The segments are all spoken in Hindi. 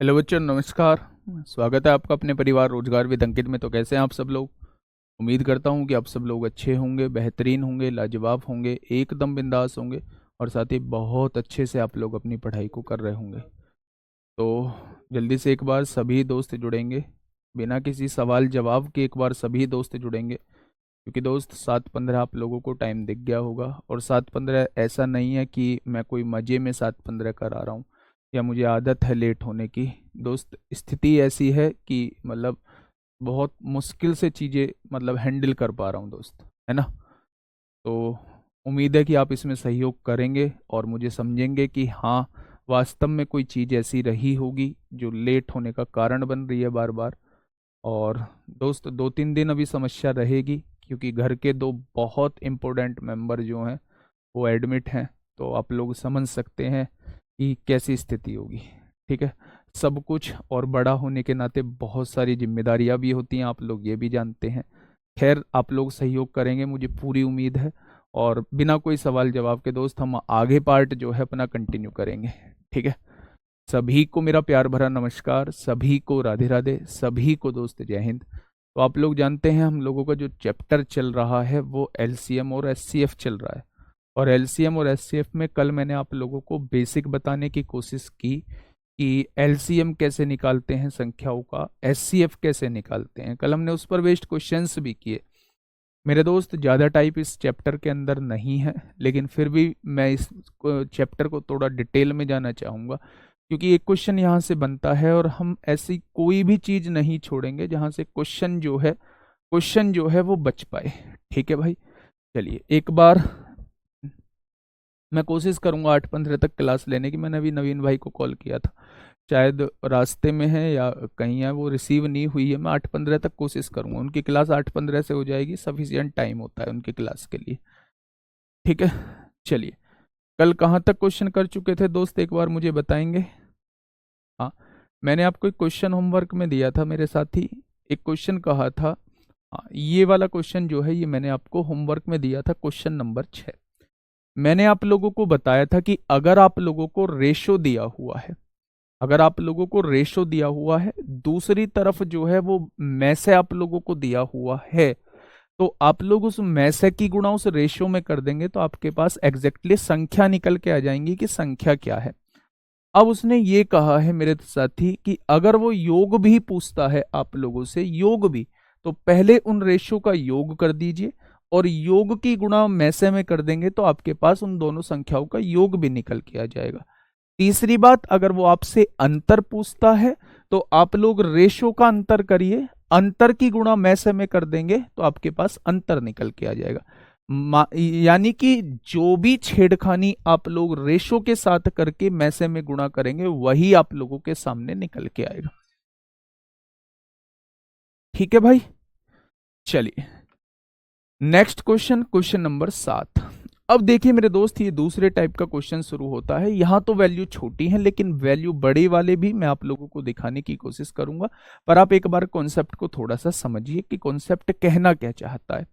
हेलो बच्चों, नमस्कार। स्वागत है आपका अपने परिवार रोजगार विद अंकित में। तो कैसे हैं आप सब लोग? उम्मीद करता हूं कि आप सब लोग अच्छे होंगे, बेहतरीन होंगे, लाजवाब होंगे, एकदम बिंदास होंगे और साथ ही बहुत अच्छे से आप लोग अपनी पढ़ाई को कर रहे होंगे। तो जल्दी से एक बार सभी दोस्त जुड़ेंगे, बिना किसी सवाल जवाब के एक बार सभी दोस्त जुड़ेंगे, क्योंकि दोस्त 7:15 आप लोगों को टाइम दिख गया होगा। और 7:15 ऐसा नहीं है कि मैं कोई मज़े में 7:15 कर आ रहा हूँ या मुझे आदत है लेट होने की। दोस्त, स्थिति ऐसी है कि मतलब बहुत मुश्किल से चीज़ें हैंडल कर पा रहा हूँ दोस्त, है ना। तो उम्मीद है कि आप इसमें सहयोग करेंगे और मुझे समझेंगे कि हाँ, वास्तव में कोई चीज़ ऐसी रही होगी जो लेट होने का कारण बन रही है बार बार। और दोस्त, 2-3 दिन अभी समस्या रहेगी, क्योंकि घर के दो बहुत इम्पोर्टेंट मेंबर जो हैं वो एडमिट हैं। तो आप लोग समझ सकते हैं कि कैसी स्थिति होगी। ठीक है, सब कुछ और बड़ा होने के नाते बहुत सारी जिम्मेदारियां भी होती हैं, आप लोग ये भी जानते हैं। खैर, आप लोग सहयोग करेंगे, मुझे पूरी उम्मीद है। और बिना कोई सवाल जवाब के दोस्त, हम आगे पार्ट जो है अपना कंटिन्यू करेंगे। ठीक है, सभी को मेरा प्यार भरा नमस्कार, सभी को राधे राधे, सभी को दोस्त जय हिंद। तो आप लोग जानते हैं हम लोगों का जो चैप्टर चल रहा है वो एलसीएम और एचसीएफ चल रहा है। और एलसीएम और एचसीएफ में कल मैंने आप लोगों को बेसिक बताने की कोशिश की कि एलसीएम कैसे निकालते हैं संख्याओं का, एचसीएफ कैसे निकालते हैं। कल हमने उस पर बेस्ड क्वेश्चंस भी किए। मेरे दोस्त, ज़्यादा टाइप इस चैप्टर के अंदर नहीं है, लेकिन फिर भी मैं इस चैप्टर को थोड़ा डिटेल में जाना चाहूँगा, क्योंकि एक क्वेश्चन यहाँ से बनता है और हम ऐसी कोई भी चीज़ नहीं छोड़ेंगे जहाँ से क्वेश्चन जो है वो बच पाए। ठीक है भाई, चलिए एक बार मैं कोशिश करूंगा 8:15 तक क्लास लेने की। मैंने अभी नवीन भाई को कॉल किया था, शायद रास्ते में है या कहीं है, वो रिसीव नहीं हुई है। मैं 8:15 तक कोशिश करूंगा, उनकी क्लास 8:15 से हो जाएगी, सफिशियंट टाइम होता है उनकी क्लास के लिए। ठीक है, चलिए कल कहाँ तक क्वेश्चन कर चुके थे दोस्त, एक बार मुझे बताएंगे। हाँ, मैंने आपको एक क्वेश्चन होमवर्क में दिया था मेरे साथी, एक क्वेश्चन कहा था। हाँ, ये वाला क्वेश्चन जो है ये मैंने आपको होमवर्क में दिया था, क्वेश्चन नंबर 6। मैंने आप लोगों को बताया था कि अगर आप लोगों को रेशो दिया हुआ है, अगर आप लोगों को रेशो दिया हुआ है, दूसरी तरफ जो है वो मैसे आप लोगों को दिया हुआ है, तो आप लोग उस मैसे की गुणा उस रेशो में कर देंगे तो आपके पास एग्जैक्टली संख्या निकल के आ जाएंगी कि संख्या क्या है। अब उसने ये कहा है मेरे साथी कि अगर वो योग भी पूछता है आप लोगों से, योग भी, तो पहले उन रेशो का योग कर दीजिए और योग की गुणा मैसे में कर देंगे तो आपके पास उन दोनों संख्याओं का योग भी निकल के आ जाएगा। तीसरी बात, अगर वो आपसे अंतर पूछता है तो आप लोग रेशो का अंतर करिए, अंतर की गुणा मैसे में कर देंगे तो आपके पास अंतर निकल के आ जाएगा। यानी कि जो भी छेड़खानी आप लोग रेशो के साथ करके मैसे में गुणा करेंगे वही आप लोगों के सामने निकल के आएगा। ठीक है भाई, चलिए नेक्स्ट क्वेश्चन, क्वेश्चन नंबर 7। अब देखिए मेरे दोस्त, ये दूसरे टाइप का क्वेश्चन शुरू होता है। यहां तो वैल्यू छोटी है, लेकिन वैल्यू बड़े वाले भी मैं आप लोगों को दिखाने की कोशिश करूंगा। पर आप एक बार कॉन्सेप्ट को थोड़ा सा समझिए कि कॉन्सेप्ट कहना क्या चाहता है।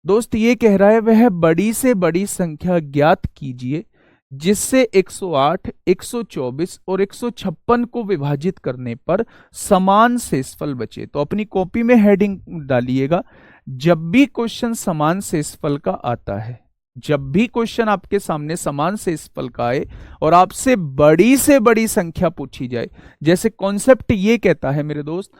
दोस्त ये कह रहा है वह बड़ी से बड़ी संख्या ज्ञात कीजिए जिससे 108, 124 और 156 को विभाजित करने पर समान शेषफल बचे। तो अपनी कॉपी में हेडिंग डालिएगा, जब भी क्वेश्चन समान शेषफल का आता है, जब भी क्वेश्चन आपके सामने समान शेषफल का आए और आपसे बड़ी संख्या पूछी जाए, जैसे कॉन्सेप्ट ये कहता है मेरे दोस्त,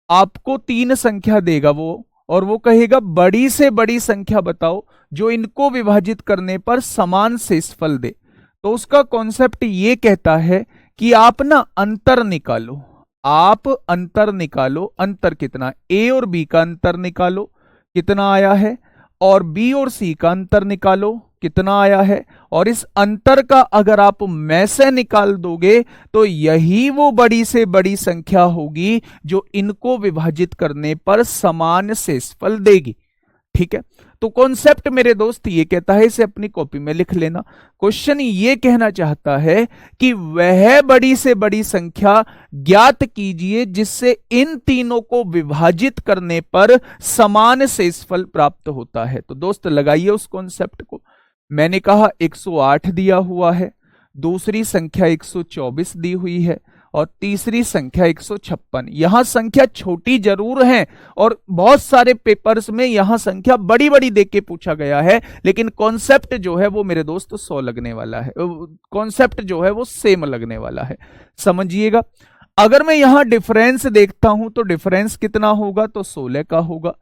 आपको 3 संख्या देगा वो और वो कहेगा बड़ी से बड़ी संख्या बताओ जो इनको विभाजित करने पर समान शेषफल दे। तो उसका कॉन्सेप्ट ये कहता है कि आप ना अंतर निकालो, आप अंतर निकालो। अंतर कितना, ए और बी का अंतर निकालो कितना आया है, और बी और सी का अंतर निकालो कितना आया है, और इस अंतर का अगर आप में से निकाल दोगे तो यही वो बड़ी से बड़ी संख्या होगी जो इनको विभाजित करने पर समान शेषफल देगी। ठीक है, तो कॉन्सेप्ट मेरे दोस्त ये कहता है, इसे अपनी कॉपी में लिख लेना। क्वेश्चन ये कहना चाहता है कि वह बड़ी से बड़ी संख्या ज्ञात कीजिए जिससे इन तीनों को विभाजित करने पर समान शेषफल प्राप्त होता है। तो दोस्त लगाइए उस कॉन्सेप्ट को। मैंने कहा 108 दिया हुआ है, दूसरी संख्या 124 दी हुई है और तीसरी संख्या 156। यहां संख्या छोटी जरूर है और बहुत सारे पेपर्स में यहां संख्या बड़ी बड़ी देख के पूछा गया है, लेकिन कॉन्सेप्ट जो है वो मेरे दोस्त 100 लगने वाला है, कॉन्सेप्ट जो है वो सेम लगने वाला है, समझिएगा। अगर मैं यहां डिफरेंस देखता हूं तो डिफरेंस कितना होगा, तो 16 का होगा।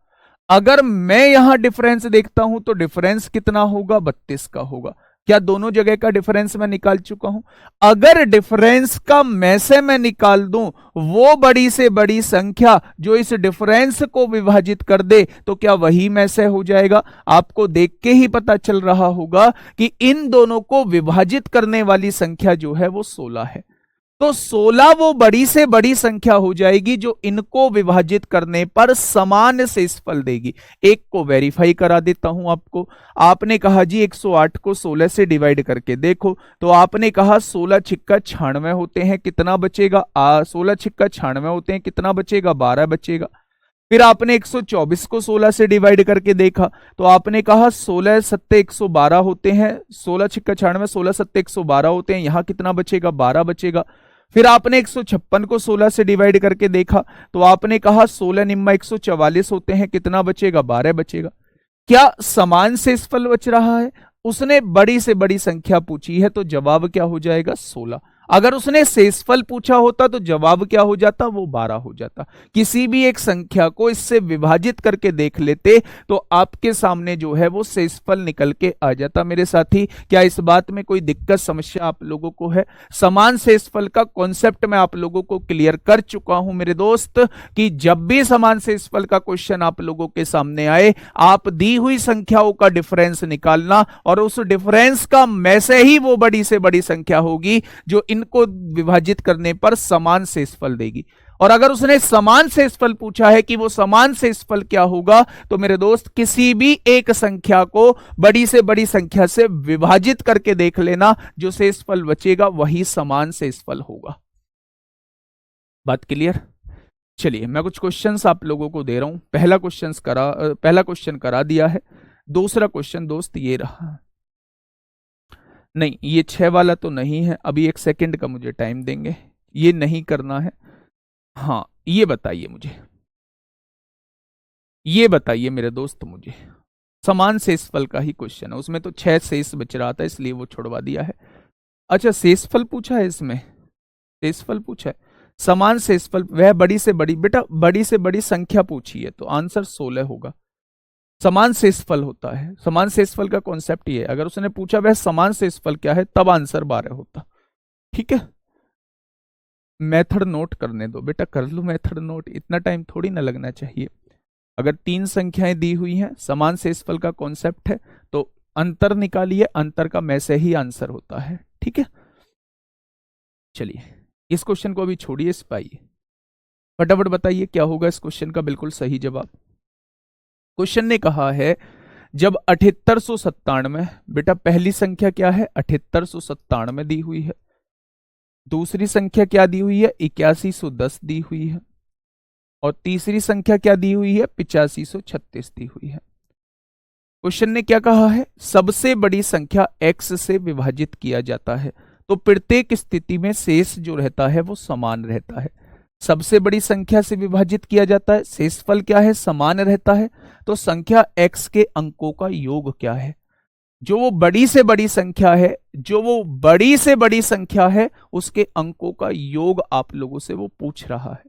अगर मैं यहां डिफरेंस देखता हूं तो डिफरेंस कितना होगा, 32 का होगा। क्या दोनों जगह का डिफरेंस मैं निकाल चुका हूं? अगर डिफरेंस का में से मैं निकाल दूं वो बड़ी से बड़ी संख्या जो इस डिफरेंस को विभाजित कर दे, तो क्या वही में से हो जाएगा? आपको देख के ही पता चल रहा होगा कि इन दोनों को विभाजित करने वाली संख्या जो है वो 16 है। तो 16 वो बड़ी से बड़ी संख्या हो जाएगी जो इनको विभाजित करने पर समान शेषफल देगी। एक को वेरीफाई करा देता हूं आपको। आपने कहा जी 108 को 16 से डिवाइड करके देखो, तो आपने कहा 16 छिक्का 96 होते हैं, कितना बचेगा? 16 छिक्का 96 होते हैं, कितना बचेगा? 12 बचेगा। फिर आपने 124 को 16 से डिवाइड करके देखा, तो आपने कहा 16 सत्ते 112 होते हैं, 16 छिक्का 96, 16 सत्ते 112 होते हैं, यहां कितना बचेगा? 12 बचेगा। फिर आपने 156 को 16 से डिवाइड करके देखा, तो आपने कहा 16 निम्मा 144 होते हैं, कितना बचेगा? 12 बचेगा। क्या समान शेषफल बच रहा है? उसने बड़ी से बड़ी संख्या पूछी है तो जवाब क्या हो जाएगा? 16। अगर उसने शेषफल पूछा होता तो जवाब क्या हो जाता? वो 12 हो जाता। किसी भी एक संख्या को इससे विभाजित करके देख लेते तो आपके सामने जो है वो शेषफल निकल के आ जाता। मेरे साथी, क्या इस बात में कोई दिक्कत समस्या आप लोगों को है? समान शेषफल का कॉन्सेप्ट मैं आप लोगों को क्लियर कर चुका हूं मेरे दोस्त, कि जब भी समान शेषफल का क्वेश्चन आप लोगों के सामने आए, आप दी हुई संख्याओं का डिफरेंस निकालना और उस डिफरेंस का में से ही वो बड़ी से बड़ी संख्या होगी जो इनको विभाजित करने पर समान शेषफल देगी। और अगर उसने समान शेषफल पूछा है कि वो समान शेषफल क्या होगा, तो मेरे दोस्त किसी भी एक संख्या को बड़ी से बड़ी संख्या से विभाजित करके देख लेना, जो शेषफल बचेगा वही समान शेषफल होगा। बात क्लियर? चलिए मैं कुछ क्वेश्चंस आप लोगों को दे रहा हूं। पहला क्वेश्चन करा दिया है। दूसरा क्वेश्चन दोस्त ये रहा। नहीं, ये 6 वाला तो नहीं है, अभी 1 सेकंड का मुझे टाइम देंगे, ये नहीं करना है। हाँ, ये बताइए मुझे, ये बताइए मेरे दोस्त मुझे, समान शेषफल का ही क्वेश्चन है, उसमें तो 6 शेष बच रहा था इसलिए वो छोड़वा दिया है। अच्छा, शेषफल पूछा है इसमें, शेषफल पूछा है, समान शेषफल, वह बड़ी से बड़ी, बेटा बड़ी से बड़ी संख्या पूछी है तो आंसर 16 होगा। समान शेषफल होता है, समान शेषफल का कॉन्सेप्ट ये है, अगर उसने पूछा वह समान शेषफल क्या है तब आंसर 12 होता। ठीक है, मेथड नोट करने दो बेटा, कर लो मेथड नोट, इतना टाइम थोड़ी ना लगना चाहिए। अगर 3 संख्याएं दी हुई हैं, समान शेषफल का कॉन्सेप्ट है, तो अंतर निकालिए, अंतर का में से ही आंसर होता है। ठीक है, चलिए इस क्वेश्चन को अभी छोड़िए, इस पाइए, फटाफट बताइए क्या होगा इस क्वेश्चन का बिल्कुल सही जवाब। क्वेश्चन ने कहा है जब 7897, बेटा पहली संख्या क्या है? 7897 दी हुई है। दूसरी संख्या क्या दी हुई है? 8110 दी हुई है। और तीसरी संख्या क्या दी हुई है? 8536 दी हुई है। क्वेश्चन ने क्या कहा है? सबसे बड़ी संख्या x से विभाजित किया जाता है तो प्रत्येक स्थिति में शेष जो रहता है वो समान रहता है। सबसे बड़ी संख्या से विभाजित किया जाता है, शेषफल क्या है? समान रहता है। तो संख्या x के अंकों का योग क्या है? जो वो बड़ी से बड़ी संख्या है, जो वो बड़ी से बड़ी संख्या है उसके अंकों का योग आप लोगों से वो पूछ रहा है।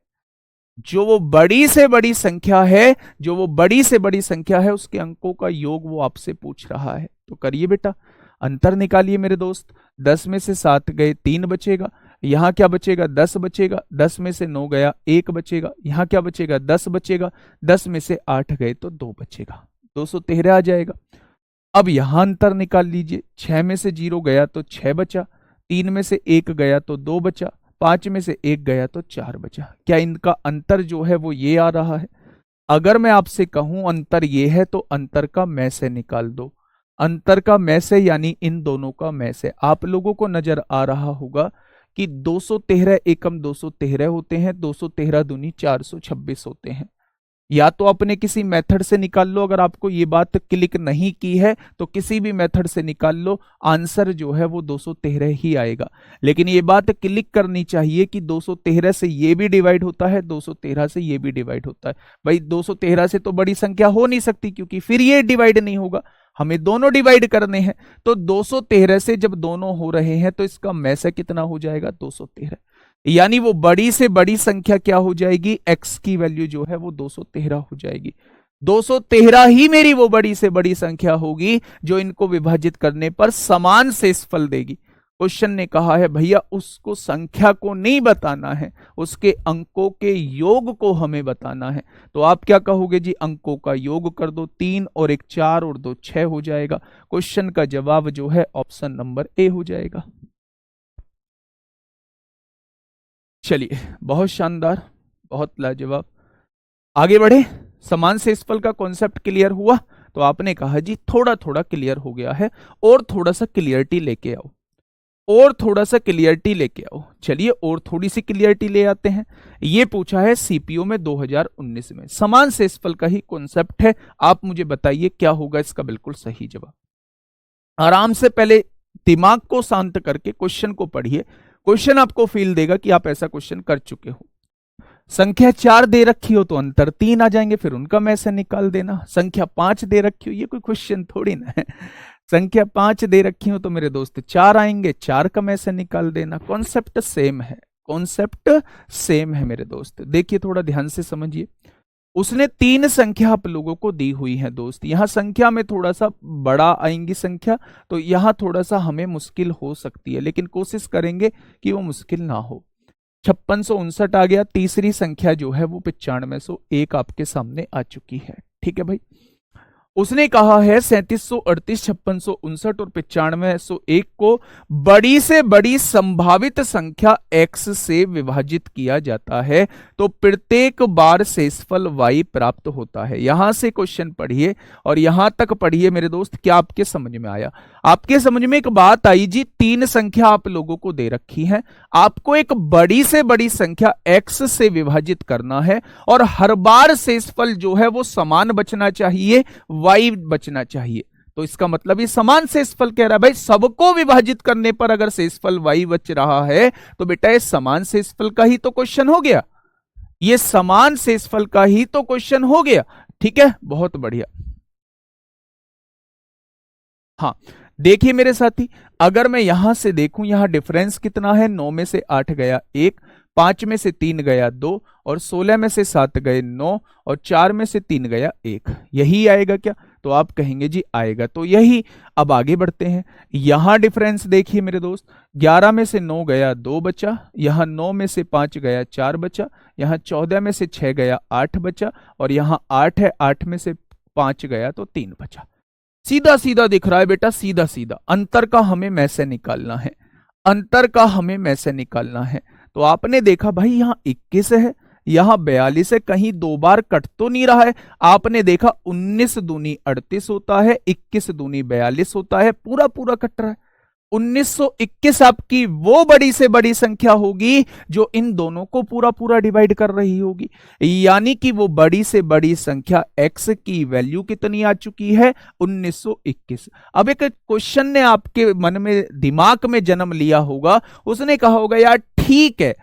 जो वो बड़ी से बड़ी संख्या है, जो वो बड़ी से बड़ी संख्या है उसके अंकों का योग वो आपसे पूछ रहा है। तो करिए बेटा, अंतर निकालिए मेरे दोस्त। 10 में से 7 गए 3 बचेगा, यहां क्या बचेगा? 10 बचेगा। 10 में से 9 गया 1 बचेगा, यहां क्या बचेगा? 10 बचेगा। 10 में से 8 गए तो 2 बचेगा, 213 आ जाएगा। अब यहां अंतर निकाल लीजिए, 6 में से 0 गया तो 6 बचा, 3 में से 1 गया तो 2 बचा, 5 में से 1 गया तो 4 बचा। क्या इनका अंतर जो है वो ये आ रहा है? अगर मैं आपसे कहूं अंतर ये है तो अंतर का में से निकाल दो। अंतर का में से यानी इन दोनों का में से। आप लोगों को नजर आ रहा होगा कि 213 एकम 213 होते हैं, 213 दूनी 426 होते हैं। या तो अपने किसी मेथड से निकाल लो, अगर आपको ये बात क्लिक नहीं की है तो किसी भी मेथड से निकाल लो, आंसर जो है वो 213 ही आएगा। लेकिन ये बात क्लिक करनी चाहिए कि 213 से ये भी डिवाइड होता है, 213 से ये भी डिवाइड होता है। भाई 213 से तो बड़ी संख्या हो नहीं सकती, क्योंकि फिर ये डिवाइड नहीं होगा, हमें दोनों डिवाइड करने हैं। तो 213 से जब दोनों हो रहे हैं तो इसका मैसे कितना हो जाएगा, 213। यानी वो बड़ी से बड़ी संख्या क्या हो जाएगी, x की वैल्यू जो है वो 213 हो जाएगी। 213 ही मेरी वो बड़ी से बड़ी संख्या होगी जो इनको विभाजित करने पर समान शेषफल देगी। क्वेश्चन ने कहा है भैया उसको संख्या को नहीं बताना है, उसके अंकों के योग को हमें बताना है। तो आप क्या कहोगे जी, अंकों का योग कर दो, 3 और 1 4 और 2 6 हो जाएगा। क्वेश्चन का जवाब जो है ऑप्शन नंबर ए हो जाएगा। चलिए, बहुत शानदार, बहुत लाजवाब। आगे बढ़े, समान शेषफल का कॉन्सेप्ट क्लियर हुआ? तो आपने कहा जी थोड़ा थोड़ा क्लियर हो गया है, और थोड़ा सा क्लियरिटी लेके आओ, और थोड़ा सा क्लियरिटी लेके आओ। चलिए और थोड़ी सी क्लियरिटी ले आते हैं। ये पूछा है सीपीओ में 2019 में, समान शेषफल का ही कॉन्सेप्ट है। आप मुझे बताइए क्या होगा इसका बिल्कुल सही जवाब। आराम से पहले दिमाग को शांत करके क्वेश्चन को पढ़िए, क्वेश्चन आपको फील देगा कि आप ऐसा क्वेश्चन कर चुके हो। संख्या 4 दे रखी हो तो अंतर 3 आ जाएंगे, फिर उनका में से निकाल देना। संख्या 5 दे रखी हो, ये कोई क्वेश्चन थोड़ी ना है। संख्या 5 दे रखी हो तो मेरे दोस्त 4 आएंगे, 4 का में से निकाल देना। कॉन्सेप्ट सेम है, कॉन्सेप्ट सेम है मेरे दोस्त। देखिए थोड़ा ध्यान से समझिए, उसने 3 संख्या आप लोगों को दी हुई है दोस्त। यहां संख्या में थोड़ा सा बड़ा आएंगी संख्या, तो यहां थोड़ा सा हमें मुश्किल हो सकती है, लेकिन कोशिश करेंगे कि वो मुश्किल ना हो। 5659 आ गया, तीसरी संख्या जो है वो 9501 आपके सामने आ चुकी है। ठीक है भाई, उसने कहा है 3738, 5659 और 9501 को बड़ी से बड़ी संभावित संख्या x से विभाजित किया जाता है तो प्रत्येक बार शेषफल y प्राप्त होता है। यहां से क्वेश्चन पढ़िए और यहां तक पढ़िए मेरे दोस्त, क्या आपके समझ में आया? आपके समझ में एक बात आई जी, 3 संख्या आप लोगों को दे रखी है, आपको एक बड़ी से बड़ी संख्या x से विभाजित करना है और हर बार शेषफल जो है वो समान बचना चाहिए, y बचना चाहिए। तो इसका मतलब ये समान शेषफल कह रहा है भाई, सबको विभाजित करने पर अगर शेषफल y बच रहा है तो बेटा ये समान शेषफल का ही तो क्वेश्चन हो गया, ये समान शेषफल का ही तो क्वेश्चन हो गया। ठीक है, बहुत बढ़िया। हाँ देखिए मेरे साथी, अगर मैं यहां से देखूं, यहां डिफरेंस कितना है, 9 में से 8 गया 1, 5 में से 3 गया 2 और 16 में से 7 गए 9 और 4 में से 3 गया 1। यही आएगा क्या? तो आप कहेंगे जी आएगा, तो यही। अब आगे बढ़ते हैं, यहां डिफरेंस देखिए मेरे दोस्त, 11 में से 9 गया 2 बचा, यहां 9 में से 5 गया 4 बचा, यहां 14 में से 6 गया 8 बचा और यहां 8 है, 8 में से 5 गया तो 3 बचा। सीधा सीधा दिख रहा है बेटा, सीधा सीधा। अंतर का हमें में से निकालना है, अंतर का हमें में से निकालना है। तो आपने देखा भाई यहां 21 है, यहां 42 है, कहीं 2 बार कट तो नहीं रहा है। आपने देखा 19 दूनी 38 होता है, 21 दूनी 42 होता है, पूरा पूरा कट रहा है। 1921 आपकी वो बड़ी से बड़ी संख्या होगी जो इन दोनों को पूरा पूरा डिवाइड कर रही होगी, यानी कि वो बड़ी से बड़ी संख्या x की वैल्यू कितनी आ चुकी है, 1921। अब एक क्वेश्चन ने आपके मन में, दिमाग में जन्म लिया होगा, उसने कहा होगा यार ठीक है,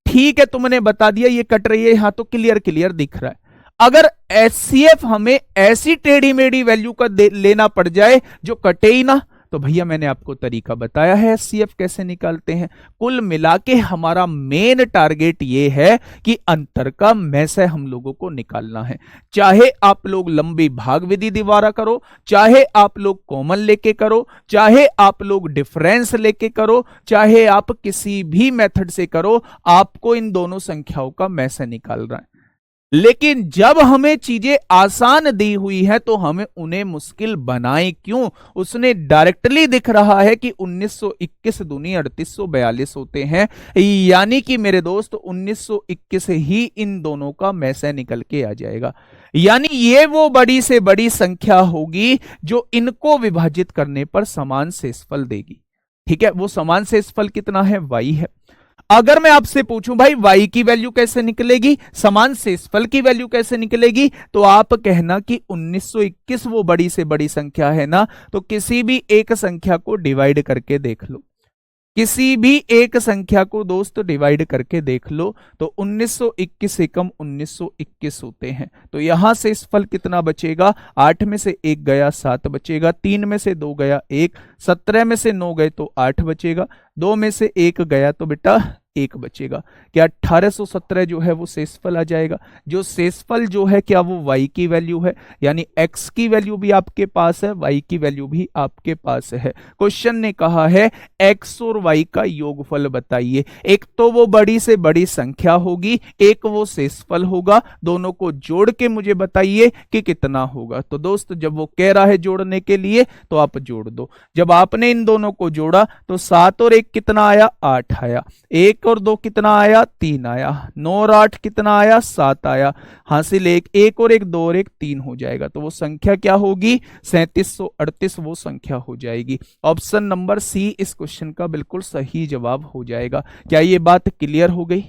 ठीक है तुमने बता दिया ये कट रही है, यहां तो क्लियर क्लियर दिख रहा है। अगर HCF हमें ऐसी टेढ़ी मेढ़ी वैल्यू का लेना पड़ जाए जो कटे ही ना, तो भैया मैंने आपको तरीका बताया है HCF कैसे निकालते हैं। कुल मिला के हमारा मेन टारगेट ये है कि अंतर का में से हम लोगों को निकालना है। चाहे आप लोग लंबी भाग विधि द्वारा करो, चाहे आप लोग कॉमन लेके करो, चाहे आप लोग डिफरेंस लेके करो, चाहे आप किसी भी मेथड से करो, आपको इन दोनों संख्याओं का में से निकालना है। लेकिन जब हमें चीजें आसान दी हुई है तो हमें उन्हें मुश्किल बनाए क्यों? उसने डायरेक्टली दिख रहा है कि 1921 दूनी 3842 होते हैं, यानी कि मेरे दोस्त 1921 ही इन दोनों का में से निकल के आ जाएगा। यानी ये वो बड़ी से बड़ी संख्या होगी जो इनको विभाजित करने पर समान शेषफल देगी। ठीक है, वो समान शेषफल कितना है, y है। अगर मैं आपसे पूछूं भाई y की वैल्यू कैसे निकलेगी, समान शेषफल की वैल्यू कैसे निकलेगी, तो आप कहना कि 1921 वो बड़ी से बड़ी संख्या है ना, तो किसी भी एक संख्या को डिवाइड करके देख लो, किसी भी एक संख्या को दोस्त डिवाइड करके देख लो, तो 1921 एकम 1921 होते हैं। तो यहां से इस फल कितना बचेगा, 8 में से 1 गया 7 बचेगा, 3 में से 2 गया 1, 17 में से 9 गए तो 8 बचेगा, 2 में से 1 गया तो बेटा 1 बचेगा। क्या 1817 जो है वो शेषफल आ जाएगा। जो शेषफल जो है क्या वो y की वैल्यू है, यानी x की वैल्यू भी आपके पास है, y की वैल्यू भी आपके पास है। क्वेश्चन ने कहा है x और y का योगफल बताइए। एक तो वो बड़ी से बड़ी संख्या होगी, एक वो शेषफल होगा, दोनों को जोड़ के मुझे बताइए कि कितना होगा। तो दोस्त जब वो कह रहा है जोड़ने के लिए तो आप जोड़ दो। जब आपने इन दोनों को जोड़ा तो 7 और 1 कितना आया, 8 आया, 1 और 2 कितना आया, 3 आया, 9 और 8 कितना आया, 7 आया, हासिल 1, 1 और 1 2 और 1 3 हो जाएगा। तो वो संख्या क्या होगी, 3738 वो संख्या हो जाएगी। ऑप्शन नंबर सी इस क्वेश्चन का बिल्कुल सही जवाब हो जाएगा। क्या ये बात क्लियर हो गई,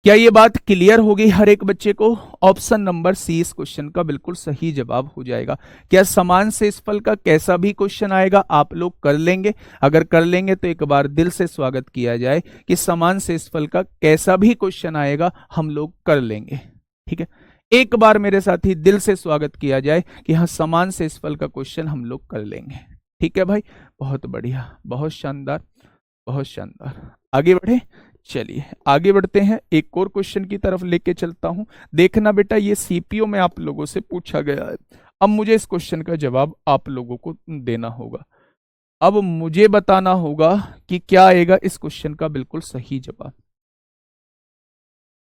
क्या ये बात क्लियर होगी हर एक बच्चे को। ऑप्शन नंबर सी इस क्वेश्चन का बिल्कुल सही जवाब हो जाएगा। क्या समान शेषफल का कैसा भी क्वेश्चन आएगा आप लोग कर लेंगे, अगर कर लेंगे तो एक बार दिल से स्वागत किया जाए कि समान शेषफल का कैसा भी क्वेश्चन आएगा हम लोग कर लेंगे। ठीक है, एक बार मेरे साथ ही दिल से स्वागत किया जाए कि हाँ समान शेषफल का क्वेश्चन हम लोग कर लेंगे। ठीक है भाई, बहुत बढ़िया, बहुत शानदार, बहुत शानदार। आगे बढ़े, चलिए आगे बढ़ते हैं, एक और क्वेश्चन की तरफ लेके चलता हूं। देखना बेटा ये सीपीओ में आप लोगों से पूछा गया है। अब मुझे इस क्वेश्चन का जवाब आप लोगों को देना होगा। अब मुझे बताना होगा कि क्या आएगा इस क्वेश्चन का बिल्कुल सही जवाब,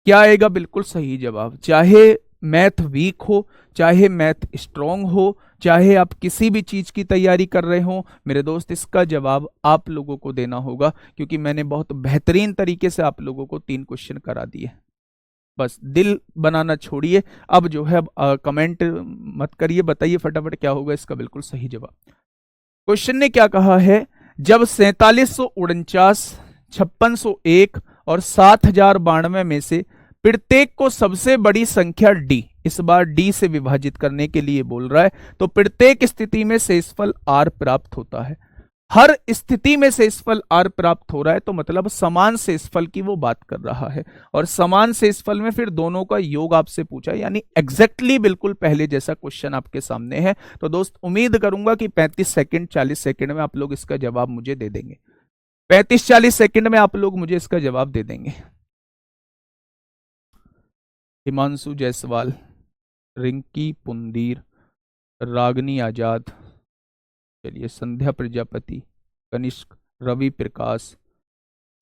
क्या आएगा बिल्कुल सही जवाब। चाहे मैथ वीक हो, चाहे मैथ स्ट्रांग हो, चाहे आप किसी भी चीज की तैयारी कर रहे हो, मेरे दोस्त इसका जवाब आप लोगों को देना होगा, क्योंकि मैंने बहुत बेहतरीन तरीके से आप लोगों को 3 क्वेश्चन करा दिए। बस दिल बनाना छोड़िए, अब जो है कमेंट मत करिए, बताइए फटाफट क्या होगा इसका बिल्कुल सही जवाब। क्वेश्चन ने क्या कहा है, जब 4749, 5601 और 7092 में से प्रत्येक को सबसे बड़ी संख्या d, इस बार d से विभाजित करने के लिए बोल रहा है, तो प्रत्येक स्थिति में शेषफल r प्राप्त होता है। हर स्थिति में शेषफल r प्राप्त हो रहा है, तो मतलब समान शेषफल की वो बात कर रहा है। और समान शेषफल में फिर दोनों का योग आपसे पूछा, यानी एग्जैक्टली बिल्कुल पहले जैसा क्वेश्चन आपके सामने है। तो दोस्त उम्मीद करूंगा कि 35 सेकंड 40 सेकंड में आप लोग इसका जवाब मुझे दे देंगे। 35-40 सेकंड में आप लोग मुझे इसका जवाब दे देंगे। हिमांशु जायसवाल, रिंकी पुंदीर, रागनी आजाद, चलिए संध्या प्रजापति, कनिष्क, रवि प्रकाश,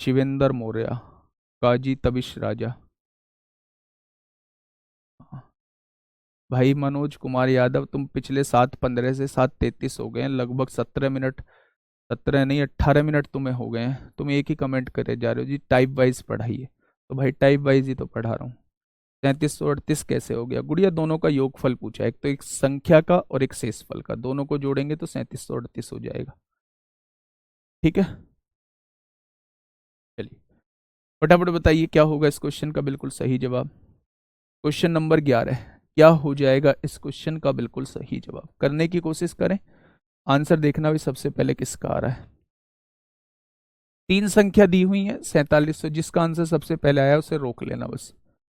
शिवेंद्र मौर्य, काजी तबिश राजा, भाई मनोज कुमार यादव, तुम पिछले 7:15 से 7:33 हो गए हैं, लगभग 17 मिनट, 17 नहीं 18 मिनट तुम्हें हो गए हैं, तुम एक ही कमेंट करे जा रहे हो जी टाइप वाइज पढ़ाइए। तो भाई टाइप वाइज ही तो पढ़ा रहा हूँ। 3738 कैसे हो गया गुड़िया, दोनों का योगफल पूछा, एक तो एक संख्या का और एक शेषफल का, दोनों को जोड़ेंगे तो 3738 हो जाएगा। ठीक है, चलिए फटाफट बताइए क्या होगा इस क्वेश्चन का बिल्कुल सही जवाब। क्वेश्चन नंबर 11, क्या हो जाएगा इस क्वेश्चन का बिल्कुल सही जवाब, करने की कोशिश करें। आंसर देखना भी सबसे पहले किसका आ रहा है। 3 संख्या दी हुई है 4700, जिसका आंसर सबसे पहले आया उसे रोक लेना बस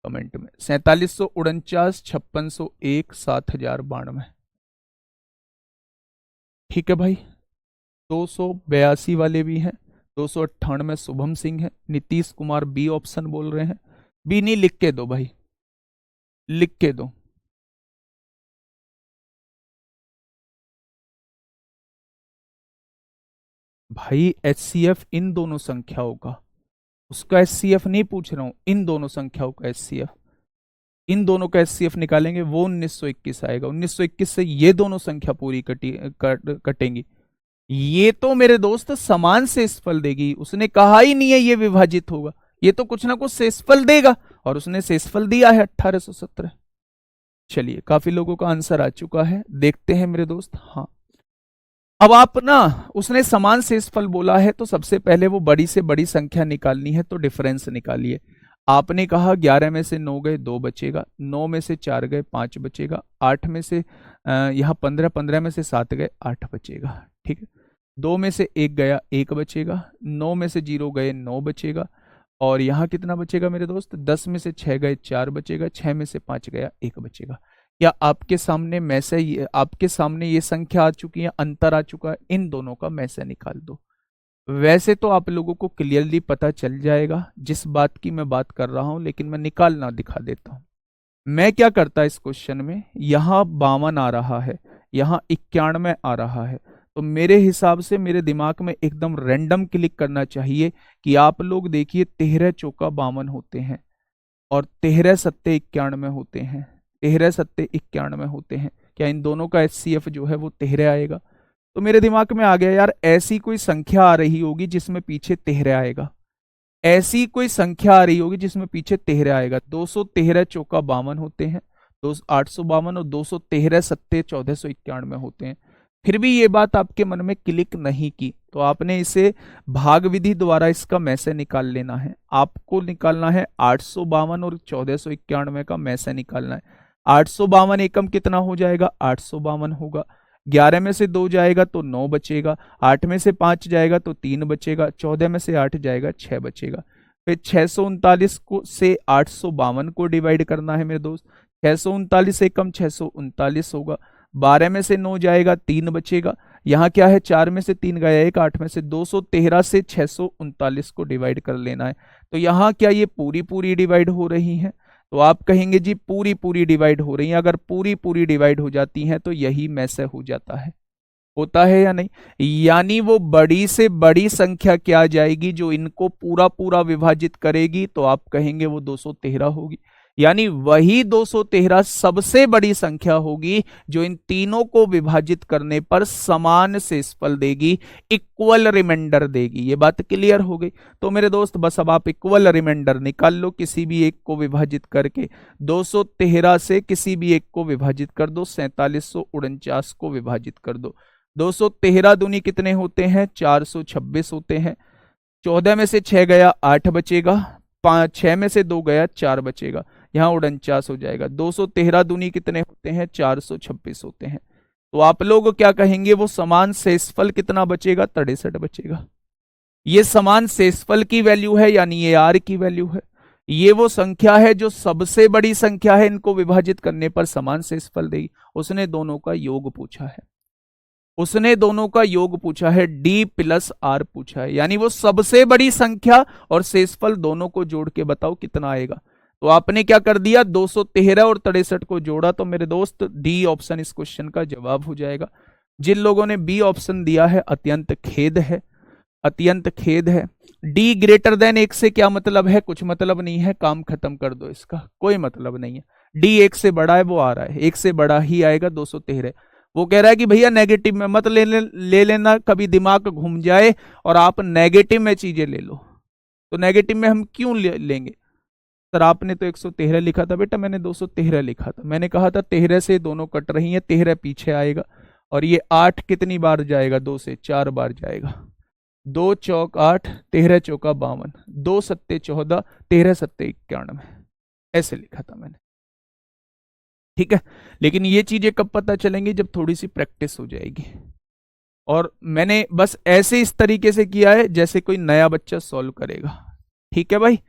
कमेंट में। 4749, 5601, 7092। ठीक है भाई, 282 वाले भी हैं, 298 शुभम सिंह है, नीतीश कुमार बी ऑप्शन बोल रहे हैं। बी नहीं, लिख के दो भाई, लिख के दो। भाई HCF इन दोनों संख्याओं का, उसका HCF नहीं पूछ रहा हूं, इन दोनों संख्याओं का HCF, इन दोनों का HCF निकालेंगे वो 1921 आएगा। 1921 से ये दोनों संख्या पूरी कटेंगी। ये तो मेरे दोस्त समान शेषफल देगी, उसने कहा ही नहीं है ये विभाजित होगा, ये तो कुछ ना कुछ शेषफल देगा, और उसने शेषफल दिया है 1817। चलिए काफी लोगों का आंसर आ चुका है, देखते हैं मेरे दोस्त। हाँ अब आप ना, उसने समान शेषफल बोला है तो सबसे पहले वो बड़ी से बड़ी संख्या निकालनी है, तो डिफरेंस निकालिए। आपने कहा 11 में से 9 गए 2 बचेगा, 9 में से 4 गए 5 बचेगा, 8 में से यहाँ 15, 15 में से 7 गए 8 बचेगा। ठीक है, 2 में से 1 गया 1 बचेगा, 9 में से 0 गए 9 बचेगा, और यहाँ कितना बचेगा मेरे दोस्त, 10 में से 6 गए 4 बचेगा, 6 में से 5 गया 1 बचेगा। क्या आपके सामने में से आपके सामने ये संख्या आ चुकी है, अंतर आ चुका है, इन दोनों का में से निकाल दो। वैसे तो आप लोगों को क्लियरली पता चल जाएगा जिस बात की मैं बात कर रहा हूं, लेकिन मैं निकालना दिखा देता हूं। मैं क्या करता इस क्वेश्चन में, यहां 52 आ रहा है, यहां 91 आ रहा है, तो मेरे हिसाब से मेरे दिमाग में एकदम रैंडम क्लिक करना चाहिए कि आप लोग देखिए 13 चौका 52 होते हैं और 13 सत्ते 91 होते हैं, 13 सत्ते 91 होते हैं। क्या इन दोनों का HCF जो है वो 13 आएगा? तो मेरे दिमाग में आ गया यार, ऐसी कोई संख्या आ रही होगी जिसमें पीछे 13 आएगा, ऐसी कोई संख्या आ रही होगी जिसमें पीछे 13 आएगा। 213 चौका 52 होते हैं, 852, और 213 सत्ते 1491 होते हैं। फिर भी ये बात आपके मन में क्लिक नहीं की, तो आपने इसे भाग विधि द्वारा इसका में से निकाल लेना है। आपको निकालना है 852 और 1491 का में से निकालना है। 852 एकम कितना हो जाएगा, 852 होगा। 11 में से 2 जाएगा तो 9 बचेगा, 8 में से 5 जाएगा तो 3 बचेगा, 14 में से 8 जाएगा 6 बचेगा। फिर 639 को से 852 को डिवाइड करना है मेरे दोस्त, 639 एकम 639 होगा। 12 में से 9 जाएगा 3 बचेगा, यहाँ क्या है 4 में से 3 गया 1, 8 में से 213 से 639 को डिवाइड कर लेना है। तो यहाँ क्या ये पूरी पूरी डिवाइड हो रही है? तो आप कहेंगे जी पूरी पूरी डिवाइड हो रही है। अगर पूरी पूरी डिवाइड हो जाती हैं तो यही में से हो जाता है, होता है या नहीं? यानी वो बड़ी से बड़ी संख्या क्या जाएगी जो इनको पूरा पूरा विभाजित करेगी, तो आप कहेंगे वो 213 होगी। यानी वही 213 सबसे बड़ी संख्या होगी जो इन तीनों को विभाजित करने पर समान शेषफल देगी, इक्वल रिमाइंडर देगी। ये बात क्लियर हो गई? तो मेरे दोस्त बस अब आप इक्वल रिमाइंडर निकाल लो, किसी भी एक को विभाजित करके। 213 से किसी भी एक को विभाजित कर दो, 4749 को विभाजित कर दो। 213 दूनी कितने होते हैं, 426 होते हैं। 14 में से 6 गया 8 बचेगा, 6 में से 2 गया 4 बचेगा, यहाँ 49 हो जाएगा। 213 दूनी कितने होते हैं, 426 होते हैं। तो आप लोग क्या कहेंगे, वो समान शेषफल कितना बचेगा, 63 बचेगा। ये समान शेषफल की वैल्यू है, यानी ये आर की वैल्यू है। ये वो संख्या है जो सबसे बड़ी संख्या है, इनको विभाजित करने पर समान शेषफल देगी। उसने दोनों का योग पूछा है, उसने दोनों का योग पूछा है, D प्लस R पूछा है, यानी वो सबसे बड़ी संख्या और शेषफल दोनों को जोड़ के बताओ कितना आएगा। तो आपने क्या कर दिया, 213 और 63 को जोड़ा, तो मेरे दोस्त डी ऑप्शन इस क्वेश्चन का जवाब हो जाएगा। जिन लोगों ने बी ऑप्शन दिया है अत्यंत खेद है, अत्यंत खेद है। डी ग्रेटर देन 1 से क्या मतलब है, कुछ मतलब नहीं है, काम खत्म कर दो, इसका कोई मतलब नहीं है। डी 1 से बड़ा है, वो आ रहा है, 1 से बड़ा ही आएगा 213। वो कह रहा है कि भैया नेगेटिव में मत ले लेना, कभी दिमाग घूम जाए और आप नेगेटिव में चीजें ले लो। तो नेगेटिव में हम क्यों लेंगे सर, आपने तो 113 लिखा था। बेटा मैंने 213 लिखा था, मैंने कहा था 13 से दोनों कट रही हैं, 13 पीछे आएगा, और ये 8 कितनी बार जाएगा, 2 से 4 बार जाएगा। 2 चौक 8, 13 चौका 52, 2 सत्ते 14, 13 सत्ते 91, ऐसे लिखा था मैंने। ठीक है, लेकिन ये चीजें कब पता चलेंगी, जब थोड़ी सी प्रैक्टिस हो जाएगी। और मैंने बस ऐसे इस तरीके से किया है जैसे कोई नया बच्चा सॉल्व करेगा। ठीक है भाई,